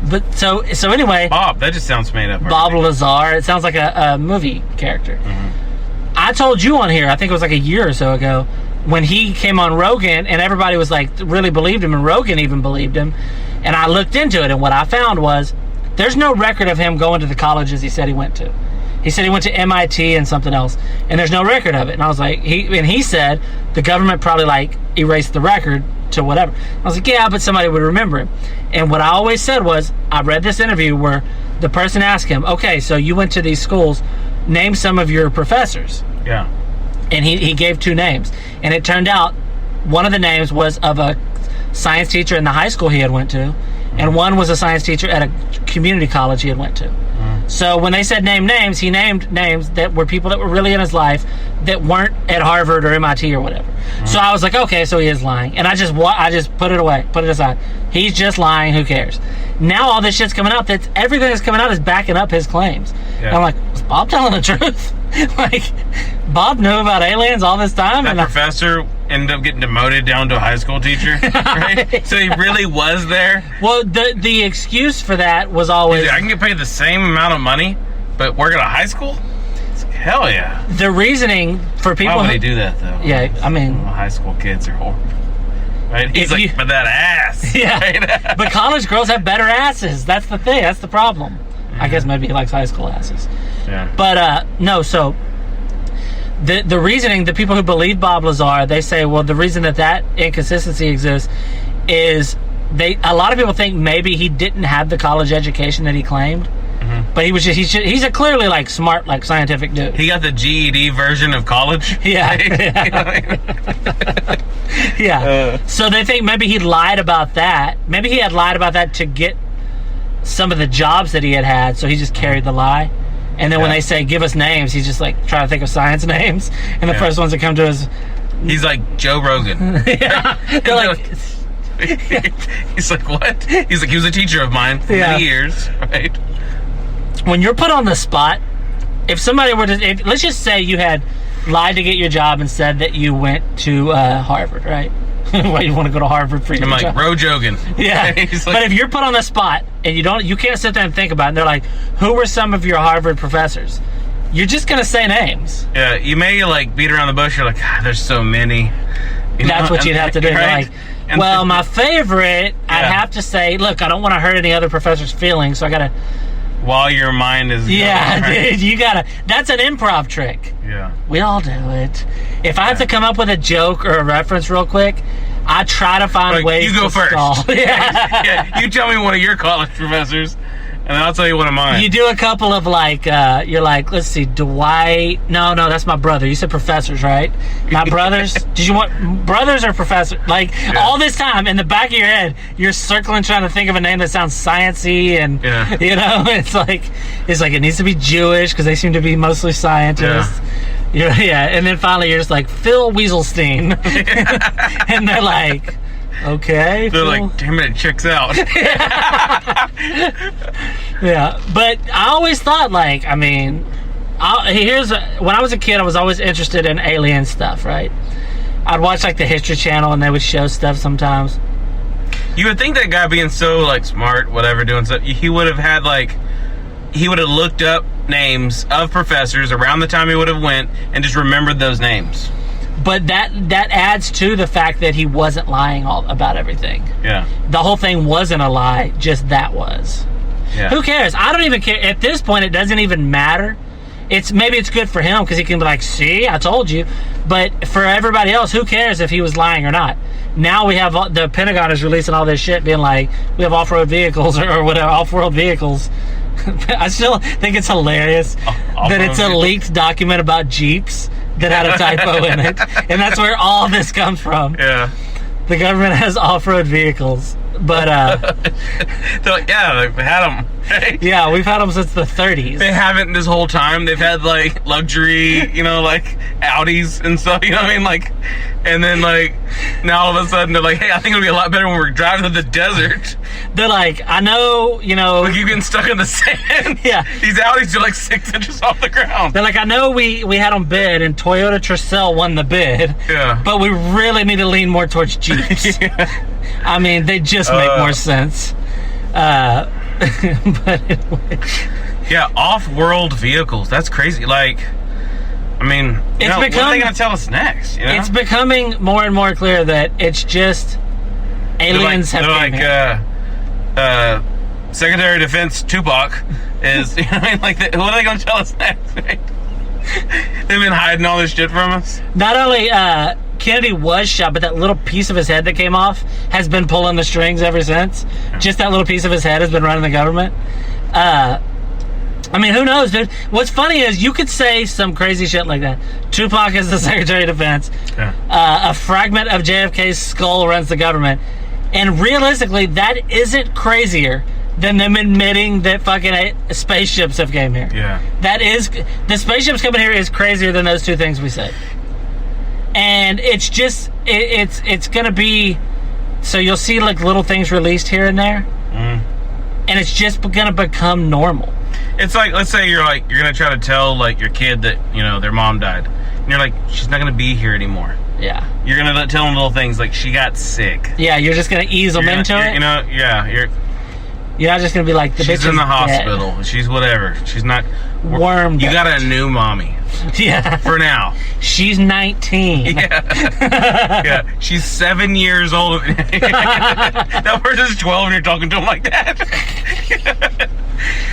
But so anyway. Bob, that just sounds made up. Bob Lazar. It sounds like a movie character. Mm-hmm. I told you on here, I think it was like a year or so ago, when he came on Rogan, and everybody was like, really believed him, and Rogan even believed him, and I looked into it, and what I found was there's no record of him going to the colleges he said he went to. He said he went to MIT and something else, and there's no record of it. And I was like, he said the government probably like erased the record to whatever. I was like, yeah, but somebody would remember him. And what I always said was, I read this interview where the person asked him, okay, so you went to these schools, name some of your professors. Yeah. And he gave 2 names. And it turned out one of the names was of a science teacher in the high school he had went to, and one was a science teacher at a community college he had went to. So when they said name names, he named names that were people that were really in his life that weren't at Harvard or MIT or whatever. So I was like, okay, so he is lying. And I just put it away, put it aside. He's just lying, who cares? Now all this shit's coming out, everything that's coming out is backing up his claims. Yeah. And I'm like, is Bob telling the truth? Like, Bob knew about aliens all this time? That professor ended up getting demoted down to a high school teacher, right? So he really was there? Well, the excuse for that was always... I can get paid the same amount of money, but work at a high school? Hell yeah. The reasoning for people... Why would they do that, though? Yeah, I mean... High school kids are horrible. Right? He's like, but that ass. Yeah. Right? But college girls have better asses. That's the thing. That's the problem. I guess maybe he likes high school asses. Yeah. But, no, so... The reasoning, the people who believe Bob Lazar, they say, well, the reason that inconsistency exists is a lot of people think maybe he didn't have the college education that he claimed, but he's a clearly like smart, like scientific dude. He got the GED version of college. Yeah. Yeah. So they think maybe he lied about that. Maybe he had lied about that to get some of the jobs that he had, so he just carried the lie. And then when they say, give us names, he's just like trying to think of science names. And the first ones that come to us... He's like Joe Rogan. Yeah. They're like... He's like, what? He's like, he was a teacher of mine for many years, right? When you're put on the spot, if somebody were to... let's just say you had lied to get your job and said that you went to Harvard, right? Why you want to go to Harvard for your job? I'm like, Ro Jogan. Yeah. Like, but if you're put on the spot and you can't sit there and think about it, and they're like, who were some of your Harvard professors? You're just going to say names. Yeah, you may like beat around the bush. You're like, there's so many. That's what you'd have to do. Right? Like, well, my favorite, I'd have to say, look, I don't want to hurt any other professor's feelings, so I got to... While your mind is... Yeah, going, right? Dude, you got to... That's an improv trick. Yeah. We all do it. If I have to come up with a joke or a reference real quick, I try to find ways to stall. You go first. Yeah. You tell me one of your college professors, and then I'll tell you one of mine. You do a couple of like, you're like, let's see, Dwight. No, that's my brother. You said professors, right? My brothers. Did you want brothers or professors? Like all this time in the back of your head, you're circling trying to think of a name that sounds sciencey, and you know, it's like it needs to be Jewish because they seem to be mostly scientists. Yeah, and then finally you're just like Phil Wieselstein, and they're like, okay. They're like, damn it checks out. Yeah, but I always thought like, I mean, when I was a kid, I was always interested in alien stuff, right? I'd watch like the History Channel, and they would show stuff sometimes. You would think that guy being so like smart, whatever, doing stuff, he would have looked up names of professors around the time he would have went and just remembered those names. But that adds to the fact that he wasn't lying about everything. Yeah. The whole thing wasn't a lie, just that was. Yeah. Who cares? I don't even care. At this point, it doesn't even matter. Maybe it's good for him because he can be like, see, I told you. But for everybody else, who cares if he was lying or not? Now we have the Pentagon is releasing all this shit being like, we have off-road vehicles or whatever, off-road vehicles. I still think it's hilarious that it's a leaked document about Jeeps that had a typo in it. And that's where all this comes from. Yeah. The government has off-road vehicles. But, they're like, they've had them. Right? Yeah, we've had them since the 30s. They haven't this whole time. They've had, like, luxury, like, Audis and stuff, you know what I mean? Like, and then, like, now all of a sudden they're like, hey, I think it'll be a lot better when we're driving to the desert. They're like, I know, Like, you getting stuck in the sand. Yeah. These Audis are, like, 6 inches off the ground. They're like, I know we had them bid, and Toyota Tercel won the bid. Yeah. But we really need to lean more towards Jeeps. Yeah. I mean, they just make more sense. But yeah, off-world vehicles. That's crazy. Like, I mean, It's what become- are they going to tell us next? You know? It's becoming more and more clear that it's just aliens have came here. Secretary of Defense Tupac is, you know what I mean? Like, what are they going to tell us next? Right? They've been hiding all this shit from us. Not only Kennedy was shot, but that little piece of his head that came off has been pulling the strings ever since. Just that little piece of his head has been running the government. I mean, who knows, dude? What's funny is you could say some crazy shit like that. Tupac is the Secretary of Defense. Yeah. A fragment of JFK's skull runs the government. And realistically, that isn't crazier than them admitting that fucking spaceships have came here. Yeah. That is, the spaceships coming here is crazier than those two things we said. And it's just, it's gonna be, so you'll see like little things released here and there. And it's just gonna become normal. It's like, let's say you're gonna try to tell like your kid that, you know, their mom died. And you're like, she's not gonna be here anymore. Yeah. You're gonna tell them little things like she got sick. Yeah, you're just gonna ease them into it. You know, yeah, you're not just gonna be like, the bitch she's in the is hospital. dead. She's whatever. She's not wormed. You got a new mommy. Yeah. For now. She's 19. Yeah. Yeah. She's 7 years old. That person's 12 and you're talking to him like that.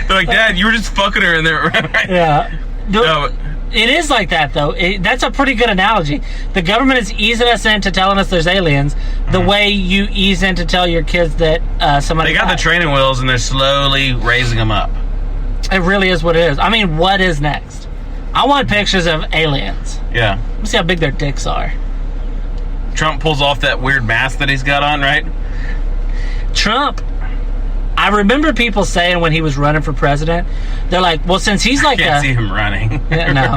They're like, Dad, you were just fucking her in there. Right? Yeah. No, it is like that, though. That's a pretty good analogy. The government is easing us into telling us there's aliens the way you ease in to tell your kids that somebody They got died. the training wheels and they're slowly raising them up. It really is what it is. I mean, what is next? I want pictures of aliens. Yeah. Let's see how big their dicks are. Trump pulls off that weird mask that he's got on, right? Trump, I remember people saying when he was running for president, they're like, well, since he's like I can't see him running. No.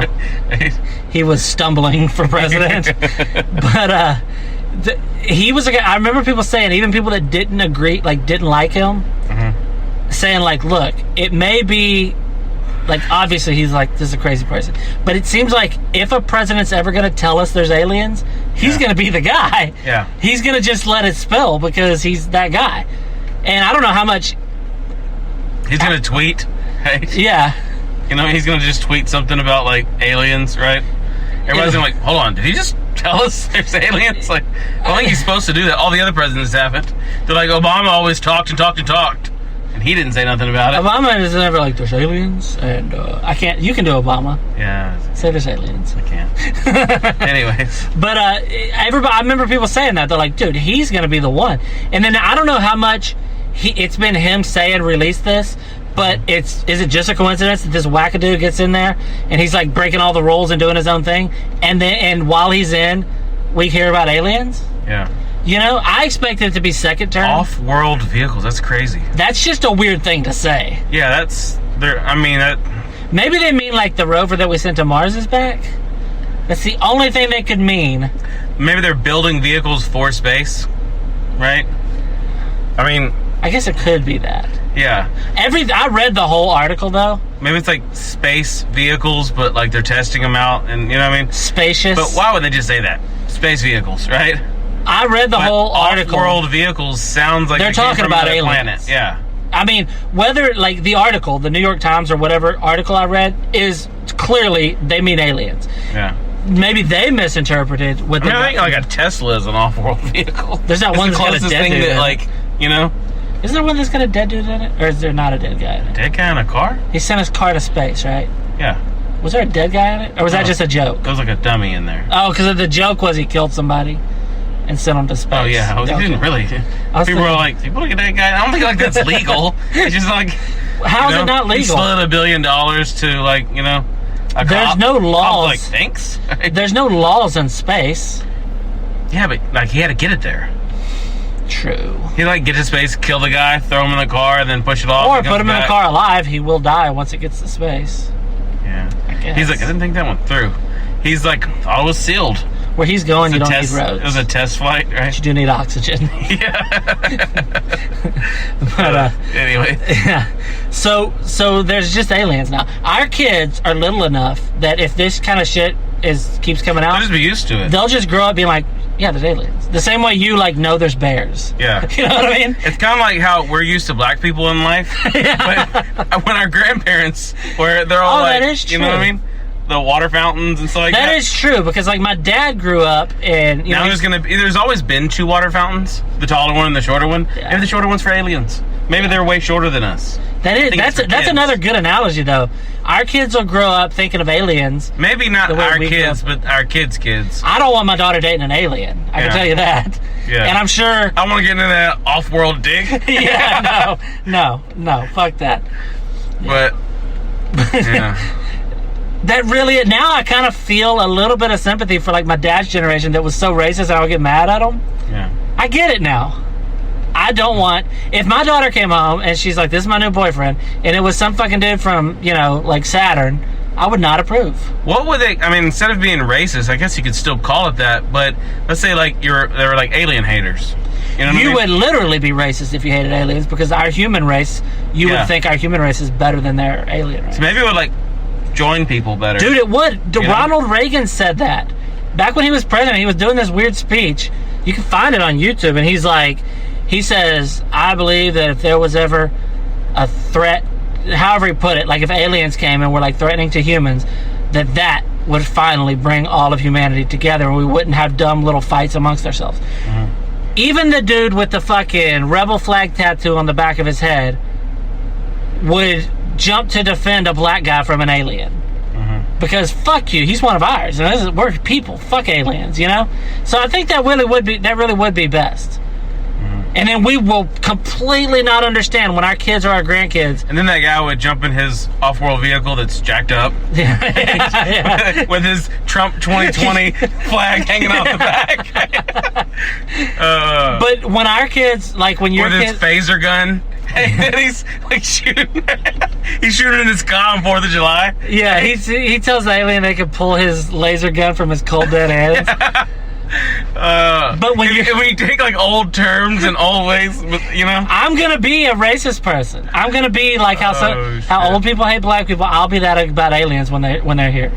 He was stumbling for president. But he was like, I remember people saying, even people that didn't agree, like didn't like him, saying like, look, it may be, like, obviously he's like, this is a crazy person, but it seems like if a president's ever going to tell us there's aliens, he's going to be the guy. Yeah. He's going to just let it spill because he's that guy. And I don't know how much he's going to tweet. Right? Yeah. You know, he's going to just tweet something about, like, aliens, right? Everybody's going to like, hold on, did he just tell us there's aliens? Like, I don't think he's supposed to do that. All the other presidents haven't. They're like, Obama always talked and talked and talked. And he didn't say nothing about it. Obama is never like, there's aliens, and I can't, you can do Obama. Yeah. Say there's aliens. I can't. Anyways. But everybody, I remember people saying that. They're like, dude, he's going to be the one. And then I don't know how much it's been him saying release this, but is it just a coincidence that this wackadoo gets in there and he's like breaking all the rules and doing his own thing, and while he's in, we hear about aliens? Yeah. You know, I expected it to be second term. Off-world vehicles, that's crazy. That's just a weird thing to say. Yeah, that's, I mean, that... Maybe they mean like the rover that we sent to Mars is back? That's the only thing they could mean. Maybe they're building vehicles for space, right? I mean... I guess it could be that. Yeah. I read the whole article, though. Maybe it's like space vehicles, but like they're testing them out, and you know what I mean? Spacious. But why would they just say that? Space vehicles, right? I read the whole article. Off-world vehicles sounds like they're talking about aliens. Planet. Yeah. I mean, whether like the article, the New York Times or whatever article I read, is clearly they mean aliens. Yeah. Maybe they misinterpreted what I think like a Tesla is an off-world vehicle. There's that one that's that's got a dead dude in it. Like, you know. Isn't there one that's got a dead dude in it, or is there not a dead guy in it? Dead guy in a car? He sent his car to space, right? Yeah. Was there a dead guy in it, or was that just a joke? There was like a dummy in there. Oh, because the joke was he killed somebody and sent him to space. Oh yeah, he didn't really. People were like, "People look at that guy." I don't think like that's legal. It's just like, how is it not legal? He split $1 billion to like, you know, a There's cop. no laws. Like, thanks. There's no laws in space. Yeah, but like he had to get it there. True. He like get to space, kill the guy, throw him in the car, and then push it off. Or put him in the car alive. He will die once it gets to space. Yeah. I guess. He's like, I didn't think that went through. He's like, thought it was sealed. Where he's going, you don't need roads. It was a test flight, right? But you do need oxygen. Yeah. But anyway. Yeah. So there's just aliens now. Our kids are little enough that if this kind of shit keeps coming out, They'll just be used to it. They'll just grow up being like, yeah, there's aliens. The same way you like know there's bears. Yeah. You know what I mean? It's kind of like how we're used to black people in life. Yeah. But when our grandparents, where they're all like, that is true. You know what I mean? the water fountains and stuff like that. That is true, because like my dad grew up and now there's always been 2 water fountains, the taller one and the shorter one. Yeah. Maybe the shorter one's for aliens. Maybe they're way shorter than us. That's another good analogy though. Our kids will grow up thinking of aliens. Maybe not our kids, but our kids' kids. I don't want my daughter dating an alien. I can tell you that. Yeah. And I'm sure I want to get into that off-world dig. yeah, no, fuck that. But yeah. That really, now I kind of feel a little bit of sympathy for like my dad's generation that was so racist and I would get mad at them. Yeah. I get it now. I don't want, if my daughter came home and she's like, this is my new boyfriend, and it was some fucking dude from, like Saturn, I would not approve. What would they, instead of being racist, I guess you could still call it that, but let's say like they were like alien haters. You know what I mean? Would literally be racist if you hated aliens, because our human race, you would think our human race is better than their alien race. So maybe it would like join people better. Dude, it would. Ronald Reagan said that. Back when he was president, he was doing this weird speech. You can find it on YouTube, and he's like, he says, I believe that if there was ever a threat, however he put it, like if aliens came and were like threatening to humans, that would finally bring all of humanity together and we wouldn't have dumb little fights amongst ourselves. Mm-hmm. Even the dude with the fucking rebel flag tattoo on the back of his head would jump to defend a black guy from an alien. Mm-hmm. Because fuck you, he's one of ours. And we're people. Fuck aliens, So I think that really would be best. And then we will completely not understand when our kids or our grandkids. And then that guy would jump in his off-world vehicle that's jacked up. Yeah. With his Trump 2020 flag hanging off the back. But when our kids, like when your with kids... his phaser gun. And he's like shooting. He's shooting in his car on 4th of July. Yeah, he tells the alien they can pull his laser gun from his cold dead hands. But when you take like old terms and old ways, I'm gonna be a racist person. I'm gonna be like how old people hate black people. I'll be that about aliens when they're here.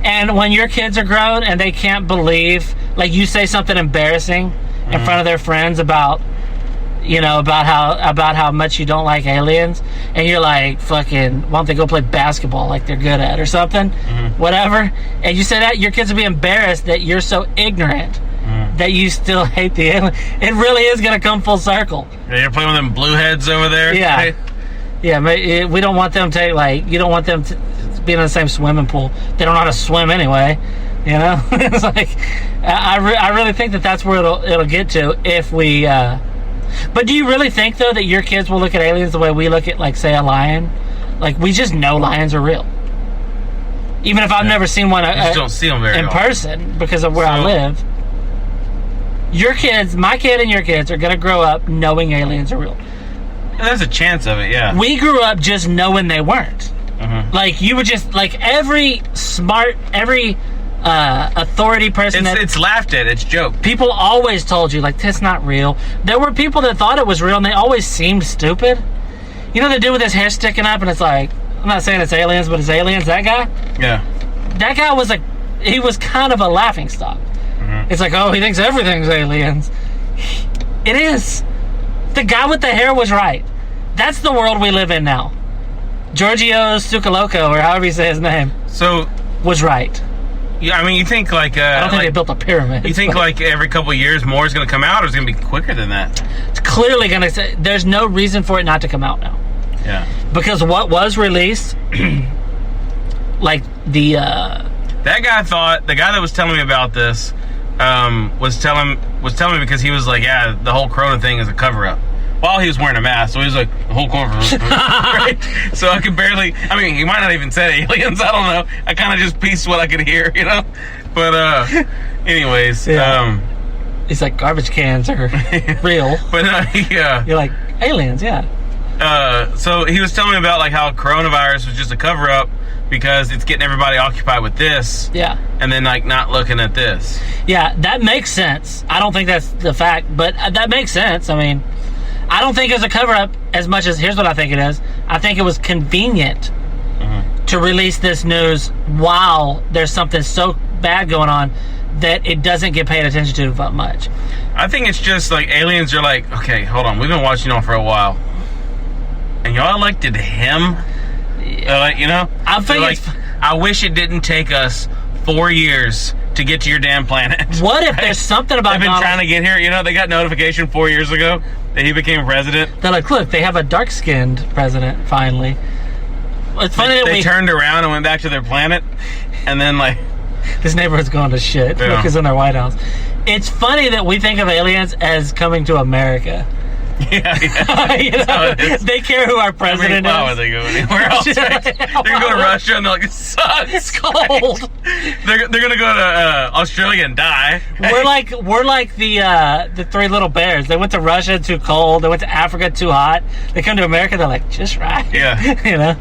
And when your kids are grown and they can't believe, like you say something embarrassing in front of their friends about how much you don't like aliens, and you're like, fucking, why don't they go play basketball like they're good at or something, whatever, and you say that, your kids will be embarrassed that you're so ignorant that you still hate the alien. It really is going to come full circle. Yeah, you're playing with them blue heads over there. Yeah. Yeah, but we don't want them to, you don't want them to be in the same swimming pool. They don't know how to swim anyway, It's like, I really think that's where it'll get to if we, but do you really think, though, that your kids will look at aliens the way we look at, like, say, a lion? Like, we just know lions are real. Even if I've never seen one just don't see them very in person because of where I live. Your kids, my kid and your kids, are going to grow up knowing aliens are real. There's a chance of it, yeah. We grew up just knowing they weren't. Mm-hmm. Like, you would just, like, every authority person it's laughed at, it's joked. People always told you, like, that's not real. There were people that thought it was real and they always seemed stupid. The dude with his hair sticking up and it's like, I'm not saying it's aliens, but it's aliens, that guy? Yeah. That guy was like, he was kind of a laughingstock. Mm-hmm. It's like, oh, he thinks everything's aliens. It is. The guy with the hair was right. That's the world we live in now. Giorgio Tsoukaloko, or however you say his name, was right. Yeah, you think like... I don't think they built a pyramid. You think like every couple of years more is going to come out, or is it going to be quicker than that? It's clearly going to say... There's no reason for it not to come out now. Yeah. Because what was released, like the... That guy thought... The guy that was telling me about this was telling me because he was like, yeah, the whole Corona thing is a cover-up. While he was wearing a mask, so he was like, the whole corner, right? So I could barely, he might not even say aliens, I don't know. I kind of just pieced what I could hear, But, anyways. Yeah. It's like garbage cans are real. But, You're like, aliens, yeah. So he was telling me about, like, how coronavirus was just a cover-up because it's getting everybody occupied with this. Yeah. And then, like, not looking at this. Yeah, that makes sense. I don't think that's the fact, but that makes sense. I don't think it's a cover-up as much as, here's what I think it is. I think it was convenient to release this news while there's something so bad going on that it doesn't get paid attention to that much. I think it's just like aliens are like, okay, hold on, we've been watching y'all for a while, and y'all elected him? I think I wish it didn't take us 4 years to get to your damn planet. What if there's something about They've been Donald... trying to get here. You know, they got notification 4 years ago that he became president. They're like, look, they have a dark-skinned president, finally. It's funny that They turned around and went back to their planet, and then, like... This neighborhood's going to shit. Yeah. Look, it's in their White House. It's funny that we think of aliens as coming to America. Yeah. You know, they care who our president Why would is. they go anywhere else? Right? They're gonna go to Russia and they're like, it sucks. It's cold. They're gonna go to Australia and die. We're like the three little bears. They went to Russia, too cold. They went to Africa, too hot. They come to America, they're like, just right. Yeah. You know,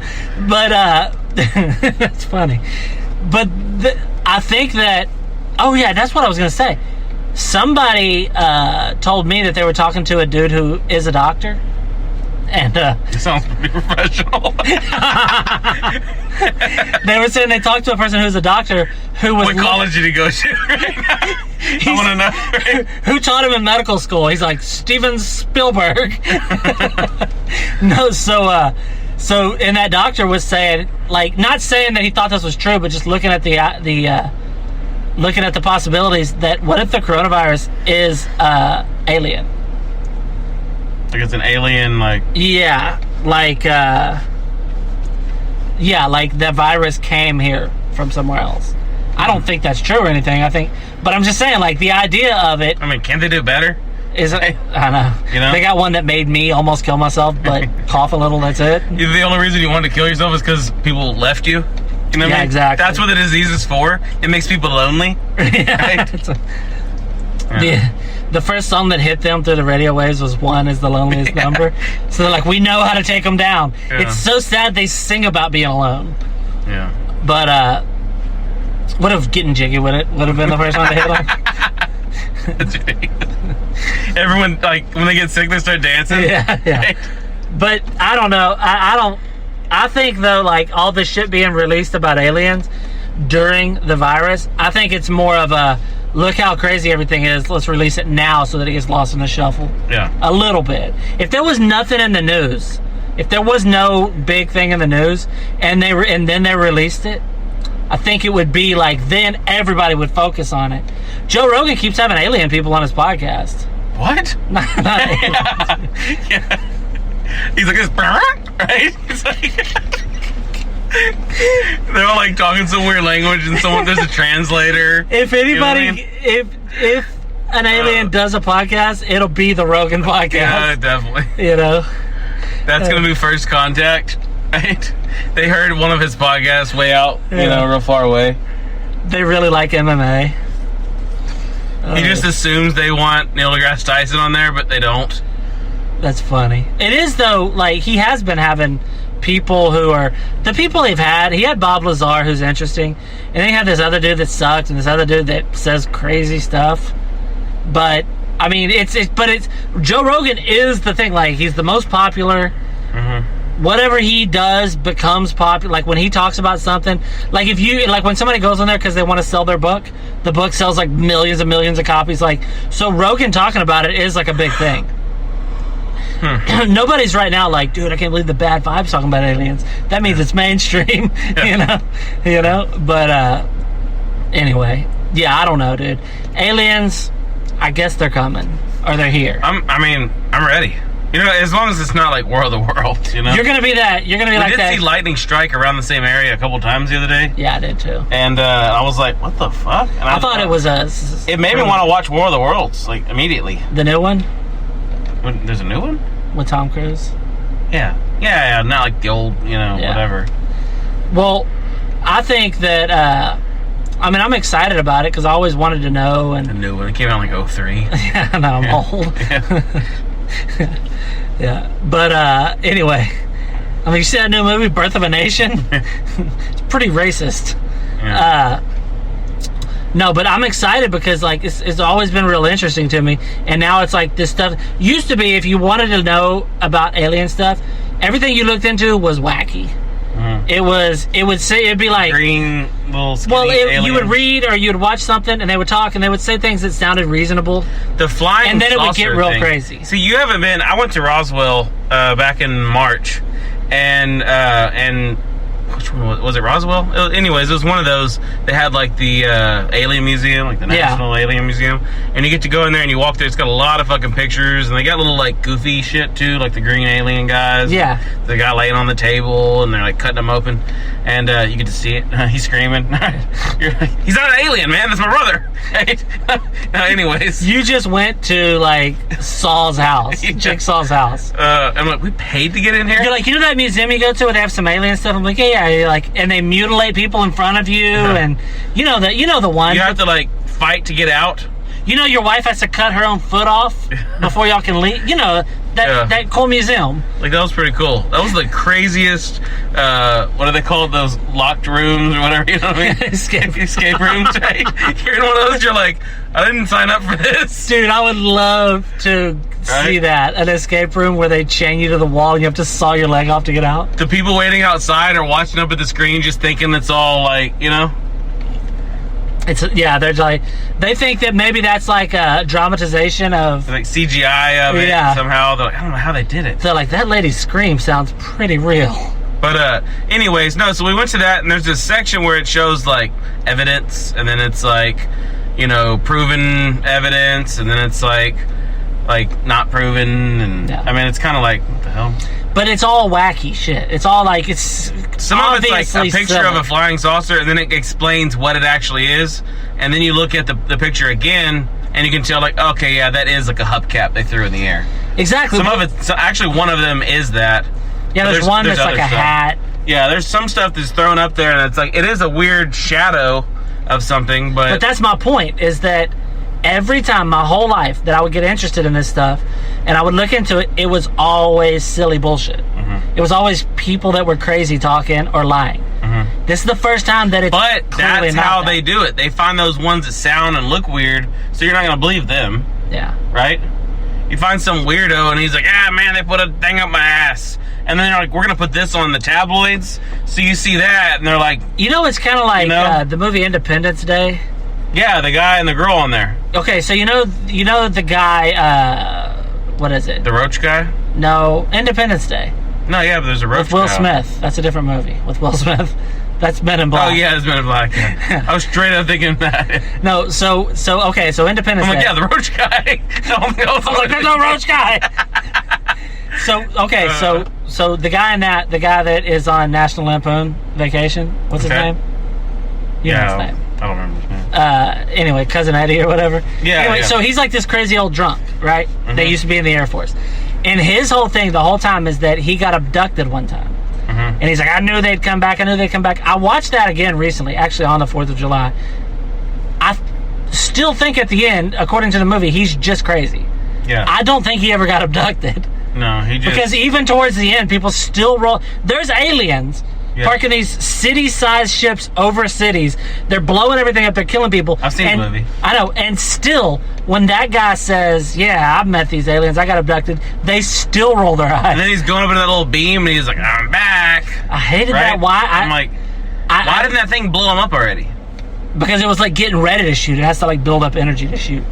but that's funny. But I think that. Oh yeah, that's what I was gonna say. Somebody told me that they were talking to a dude who is a doctor, and It sounds pretty professional. they were saying they talked to a person who's a doctor who was What college did he go to? I want to know. Right? Who taught him in medical school. He's like Steven Spielberg. No, so and that doctor was saying, like, not saying that he thought this was true, but just looking at looking at the possibilities that what if the coronavirus is alien? Like it's an alien, like... Yeah, like the virus came here from somewhere else. I don't think that's true or anything. But I'm just saying, like, the idea of it. I mean, can't they do better? Is I don't know. You know? They got one that made me almost kill myself, but cough a little. That's it. The only reason you wanted to kill yourself is because people left you. You know what I mean? Exactly. That's what the disease is for. It makes people lonely. Right? The first song that hit them through the radio waves was "One Is the Loneliest Number." So they're like, we know how to take them down. Yeah. It's so sad they sing about being alone. Yeah. But what if Getting Jiggy with It would have been the first one to hit them? That's ridiculous. Everyone, like, when they get sick, they start dancing. Yeah. Right? But I don't know. I think, though, like, all this shit being released about aliens during the virus, I think it's more of a, look how crazy everything is, let's release it now so that it gets lost in the shuffle. Yeah. A little bit. If there was nothing in the news, if there was no big thing in the news, and then they released it, I think it would be like, then everybody would focus on it. Joe Rogan keeps having alien people on his podcast. What? Not Yeah. He's like this, right? It's like they're all like talking some weird language, and there's a translator. If anybody, You know what I mean? if an alien does a podcast, it'll be the Rogan podcast. Yeah, definitely. You know, That's gonna be First Contact, right? They heard one of his podcasts way out, real far away. they really like MMA. He just assumes they want Neil deGrasse Tyson on there, but they don't. That's funny. It is, though, like, he has been having people who are... The people he had Bob Lazar, who's interesting, and then he had this other dude that sucked, and this other dude that says crazy stuff. But, I mean, it's Joe Rogan is the thing. Like, he's the most popular. Mm-hmm. Whatever he does becomes popular. Like, when he talks about something, like, when somebody goes on there because they want to sell their book, the book sells, like, millions and millions of copies. Like, so Rogan talking about it is, like, a big thing. Nobody's right now like, dude, I can't believe the bad vibes talking about aliens. That means it's mainstream, you know. But anyway, yeah, I don't know, dude. Aliens, I guess they're coming, or they're here. I'm ready. As long as it's not like War of the Worlds, You're gonna be that. You're gonna be like that. I did see lightning strike around the same area a couple times the other day. Yeah, I did too. And I was like, what the fuck? And I thought it was It made me want to watch War of the Worlds, like, immediately. The new one? There's a new one? With Tom Cruise? Yeah, not like the old, whatever. Well, I think that, I'm excited about it because I always wanted to know. And the new one, it came out in like 03. Yeah, no, I'm old. Yeah. But anyway, you see that new movie, Birth of a Nation? It's pretty racist. Yeah. No, but I'm excited because, like, it's always been real interesting to me, and now it's like this stuff used to be, if you wanted to know about alien stuff, everything you looked into was wacky. Mm-hmm. It'd be like green little skinny aliens. You would read or you'd watch something and they would talk and they would say things that sounded reasonable. The flying and then it would get real thing. Crazy. See, you haven't been. I went to Roswell back in March, and which one was it? Roswell? Anyways, it was one of those. They had like the alien museum, like the National Alien Museum, and you get to go in there and you walk there. It's got a lot of fucking pictures, and they got little like goofy shit too, like the green alien guys. Yeah. The guy laying on the table, and they're like cutting him open, and you get to see it. He's screaming. You're like, he's not an alien, man. That's my brother. Anyways, you just went to like Saul's house, Jigsaw's house. I'm like, we paid to get in here. You're like, you know that museum you go to where they have some alien stuff? I'm like, yeah. Like, and they mutilate people in front of you, and you know the one. You have to like fight to get out. You know your wife has to cut her own foot off before y'all can leave. You know that cool museum. Like, that was pretty cool. That was the craziest. What are they called? Those locked rooms or whatever. You know what I mean? Escape rooms. Right? You're in one of those. You're like, I didn't sign up for this, dude. I would love to see that, an escape room where they chain you to the wall and you have to saw your leg off to get out. The people waiting outside are watching up at the screen, just thinking it's all like, you know. They're like, they think that maybe that's like a dramatization of like CGI of it somehow. They're like, I don't know how they did it. They're like, that lady's scream sounds pretty real. But anyways, no, so we went to that, and there's this section where it shows like evidence, and then it's like, you know, proven evidence, and then it's like not proven, and I mean, it's kind of like, what the hell? But it's all wacky shit. It's all like, it's some of it's like a picture silly. Of a flying saucer, and then it explains what it actually is, and then you look at the picture again, and you can tell like, okay, yeah, that is like a hubcap they threw in the air. Exactly. Some of it, so actually one of them is that. Yeah, there's one that's like a hat. Yeah, there's some stuff that's thrown up there, and it's like, it is a weird shadow of something, but that's my point, is that every time my whole life that I would get interested in this stuff and I would look into it, it was always silly bullshit. Mm-hmm. It was always people that were crazy talking or lying. Mm-hmm. This is the first time that it's But that's how they do it. They find those ones that sound and look weird, so you're not going to believe them. Yeah. Right? You find some weirdo and he's like, man, they put a thing up my ass. And then they're like, we're going to put this on the tabloids. So you see that, and they're like... You know, it's kind of like the movie Independence Day. Yeah, the guy and the girl on there. Okay, so you know the guy, what is it? The roach guy? No, Independence Day. No, yeah, but there's a roach with Will Smith. That's a different movie. With Will Smith. That's Men in Black. Oh, yeah, it's Men in Black. Yeah. I was straight up thinking that. No, so okay, so Independence Day. I'm like, yeah, the roach guy. I was like, there's no roach guy. So, okay, so the guy that is on National Lampoon Vacation, what's his name? You know his name. I don't remember his name. Anyway, Cousin Eddie or whatever. Yeah. Anyway, so he's like this crazy old drunk, right? Mm-hmm. That used to be in the Air Force. And his whole thing the whole time is that he got abducted one time. Mm-hmm. And he's like, I knew they'd come back. I watched that again recently, actually on the 4th of July. I still think at the end, according to the movie, he's just crazy. Yeah. I don't think he ever got abducted. No, he just... Because even towards the end, people still roll... There's aliens... Yeah. Parking these city-sized ships over cities. They're blowing everything up. They're killing people. I've seen the movie. I know. And still, when that guy says, yeah, I've met these aliens, I got abducted, they still roll their eyes. And then he's going up into that little beam, and he's like, I'm back. I hated that. Why? I'm like, why didn't that thing blow him up already? Because it was like getting ready to shoot. It has to like build up energy to shoot.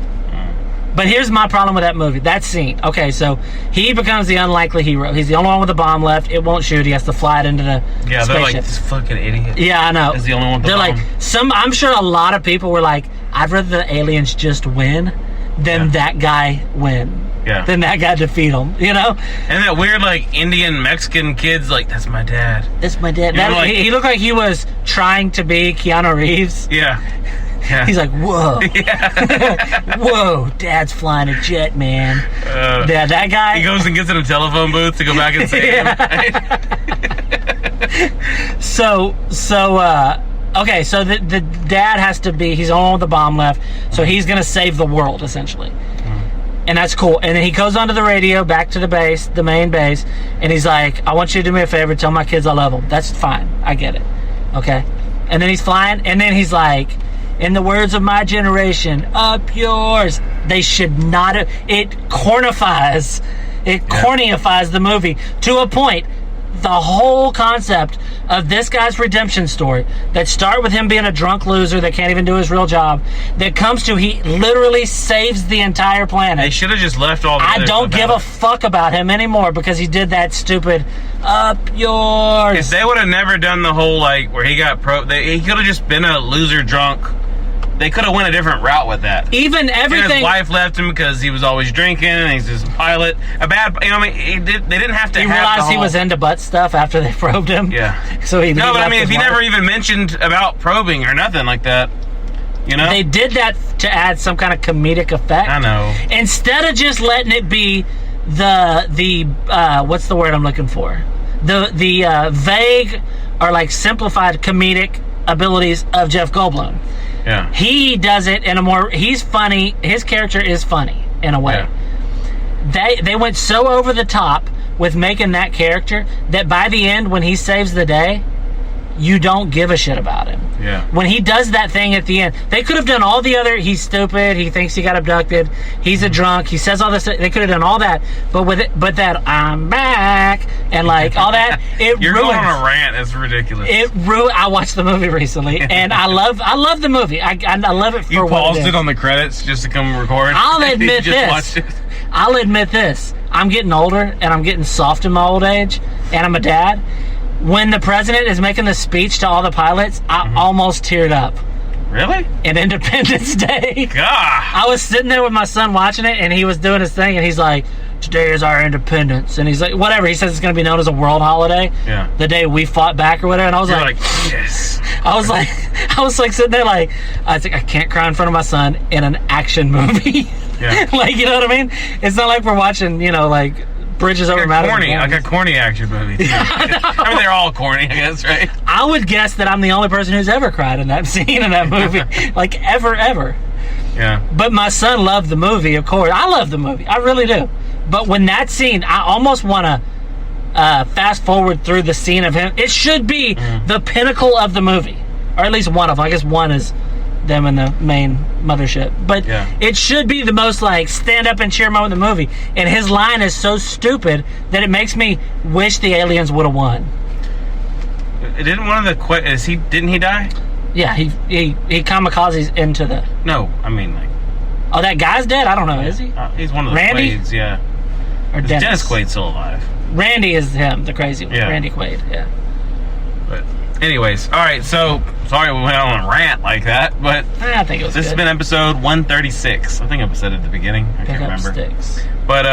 But here's my problem with that movie. That scene. Okay, so he becomes the unlikely hero. He's the only one with the bomb left. It won't shoot. He has to fly it into the spaceship. They're like, this fucking idiot. Yeah, I know. Is the only one with the bomb. Like, I'm sure a lot of people were like, I'd rather the aliens just win than that guy win. Yeah. Than that guy defeat him, you know? And that weird, like, Indian, Mexican kid's like, that's my dad. That's my dad. He looked like he was trying to be Keanu Reeves. Yeah. Yeah. He's like, whoa. Yeah. Whoa, Dad's flying a jet, man. Yeah, that guy. He goes and gets in a telephone booth to go back and save him. Okay, so the dad has to be, he's on with the bomb left, so he's going to save the world, essentially. And that's cool. And then he goes onto the radio, back to the base, the main base, and he's like, I want you to do me a favor, tell my kids I love them. That's fine. I get it. Okay? And then he's flying, and then he's like, in the words of my generation, up yours. They should not have, it cornifies the movie to a point the whole concept of this guy's redemption story that start with him being a drunk loser that can't even do his real job, that comes to he literally saves the entire planet. They should have just left all the I don't give a fuck about him anymore because he did that stupid up yours. If they would have never done the whole, like, where he got he could have just been a loser drunk. They could have went a different route with that. Even everything. And his wife left him because he was always drinking, and he's just a pilot. A bad, you know, I mean, they didn't have to. He realized he was into butt stuff after they probed him. Yeah. So he. No, but I mean, if he never even mentioned about probing or nothing like that, you know, they did that to add some kind of comedic effect. I know. Instead of just letting it be the what's the word I'm looking for? The vague or like simplified comedic abilities of Jeff Goldblum. Yeah. He does it in a more... He's funny. His character is funny, in a way. Yeah. They went so over the top with making that character that by the end, when he saves the day, you don't give a shit about him. Yeah. When he does that thing at the end, they could have done all the other... He's stupid. He thinks he got abducted. He's a drunk. He says all this... They could have done all that. But that I'm back and like all that... You're going on a rant. It's ridiculous. I watched the movie recently and I love the movie. I love it for you what paused it is. it on the credits just to come record. I'll admit I'll admit this. I'm getting older and I'm getting soft in my old age and I'm a dad. When the president is making the speech to all the pilots, I almost teared up. Really? In Independence Day. God. I was sitting there with my son watching it, and he was doing his thing, and he's like, today is our independence. And he's like, whatever. He says it's going to be known as a world holiday. Yeah. The day we fought back or whatever. And I was like, yes. I was like sitting there like, I think I can't cry in front of my son in an action movie. Yeah. Like, you know what I mean? It's not like we're watching, you know, like Bridges Over Madison. Like a corny action movie. I mean, they're all corny, I guess, right? I would guess that I'm the only person who's ever cried in that scene in that movie. Like, ever. Yeah. But my son loved the movie, of course. I love the movie. I really do. But when that scene, I almost want to fast forward through the scene of him. It should be the pinnacle of the movie. Or at least one of them. I guess one is them in the main mothership. But it should be the most, like, stand up and cheer moment in the movie. And his line is so stupid that it makes me wish the aliens would have won. Didn't one of the... Didn't he die? Yeah, he kamikazes into the... No, I mean, like... Oh, that guy's dead? I don't know, is he? He's one of the Randy? Quaids, yeah. Or Dennis Quaid's still alive. Randy is him, the crazy one. Yeah. Randy Quaid, yeah. But anyways, all right, so sorry we went on a rant like that, but I think it was this good. has been episode 136. I think I said it at the beginning. I can't remember. Sticks. But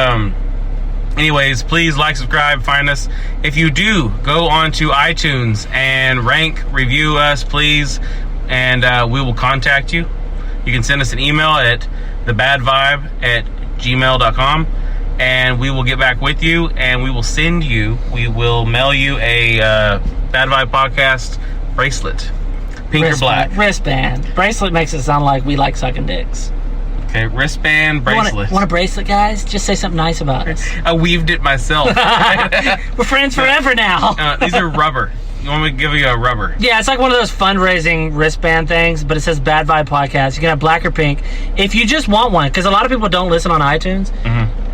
anyways, please like, subscribe, find us. If you do, go on to iTunes and review us, please, and we will contact you. You can send us an email at thebadvibe@gmail.com, and we will get back with you, and we will mail you a Bad Vibe Podcast bracelet. Pink or black? Wristband. Bracelet makes it sound like we like sucking dicks. Okay, wristband, bracelet. Want a bracelet, guys? Just say something nice about us. I weaved it myself. We're friends forever now. These are rubber. You want me to give you a rubber? Yeah, it's like one of those fundraising wristband things, but it says Bad Vibe Podcast. You can have black or pink. If you just want one, because a lot of people don't listen on iTunes,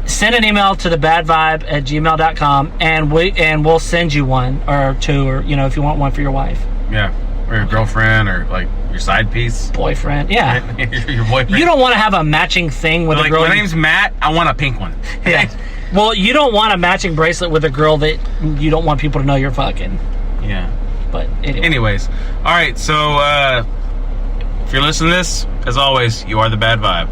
send an email to thebadvibe@gmail.com, and we'll send you one or two, or, you know, if you want one for your wife. Yeah, or your girlfriend, or like your side piece. Boyfriend, yeah. Your boyfriend. You don't want to have a matching thing with a girl. My name's Matt, I want a pink one. Yeah. Well, you don't want a matching bracelet with a girl that you don't want people to know you're fucking. Yeah. But anyway. Anyways. Alright, so if you're listening to this, as always, you are the Bad Vibe.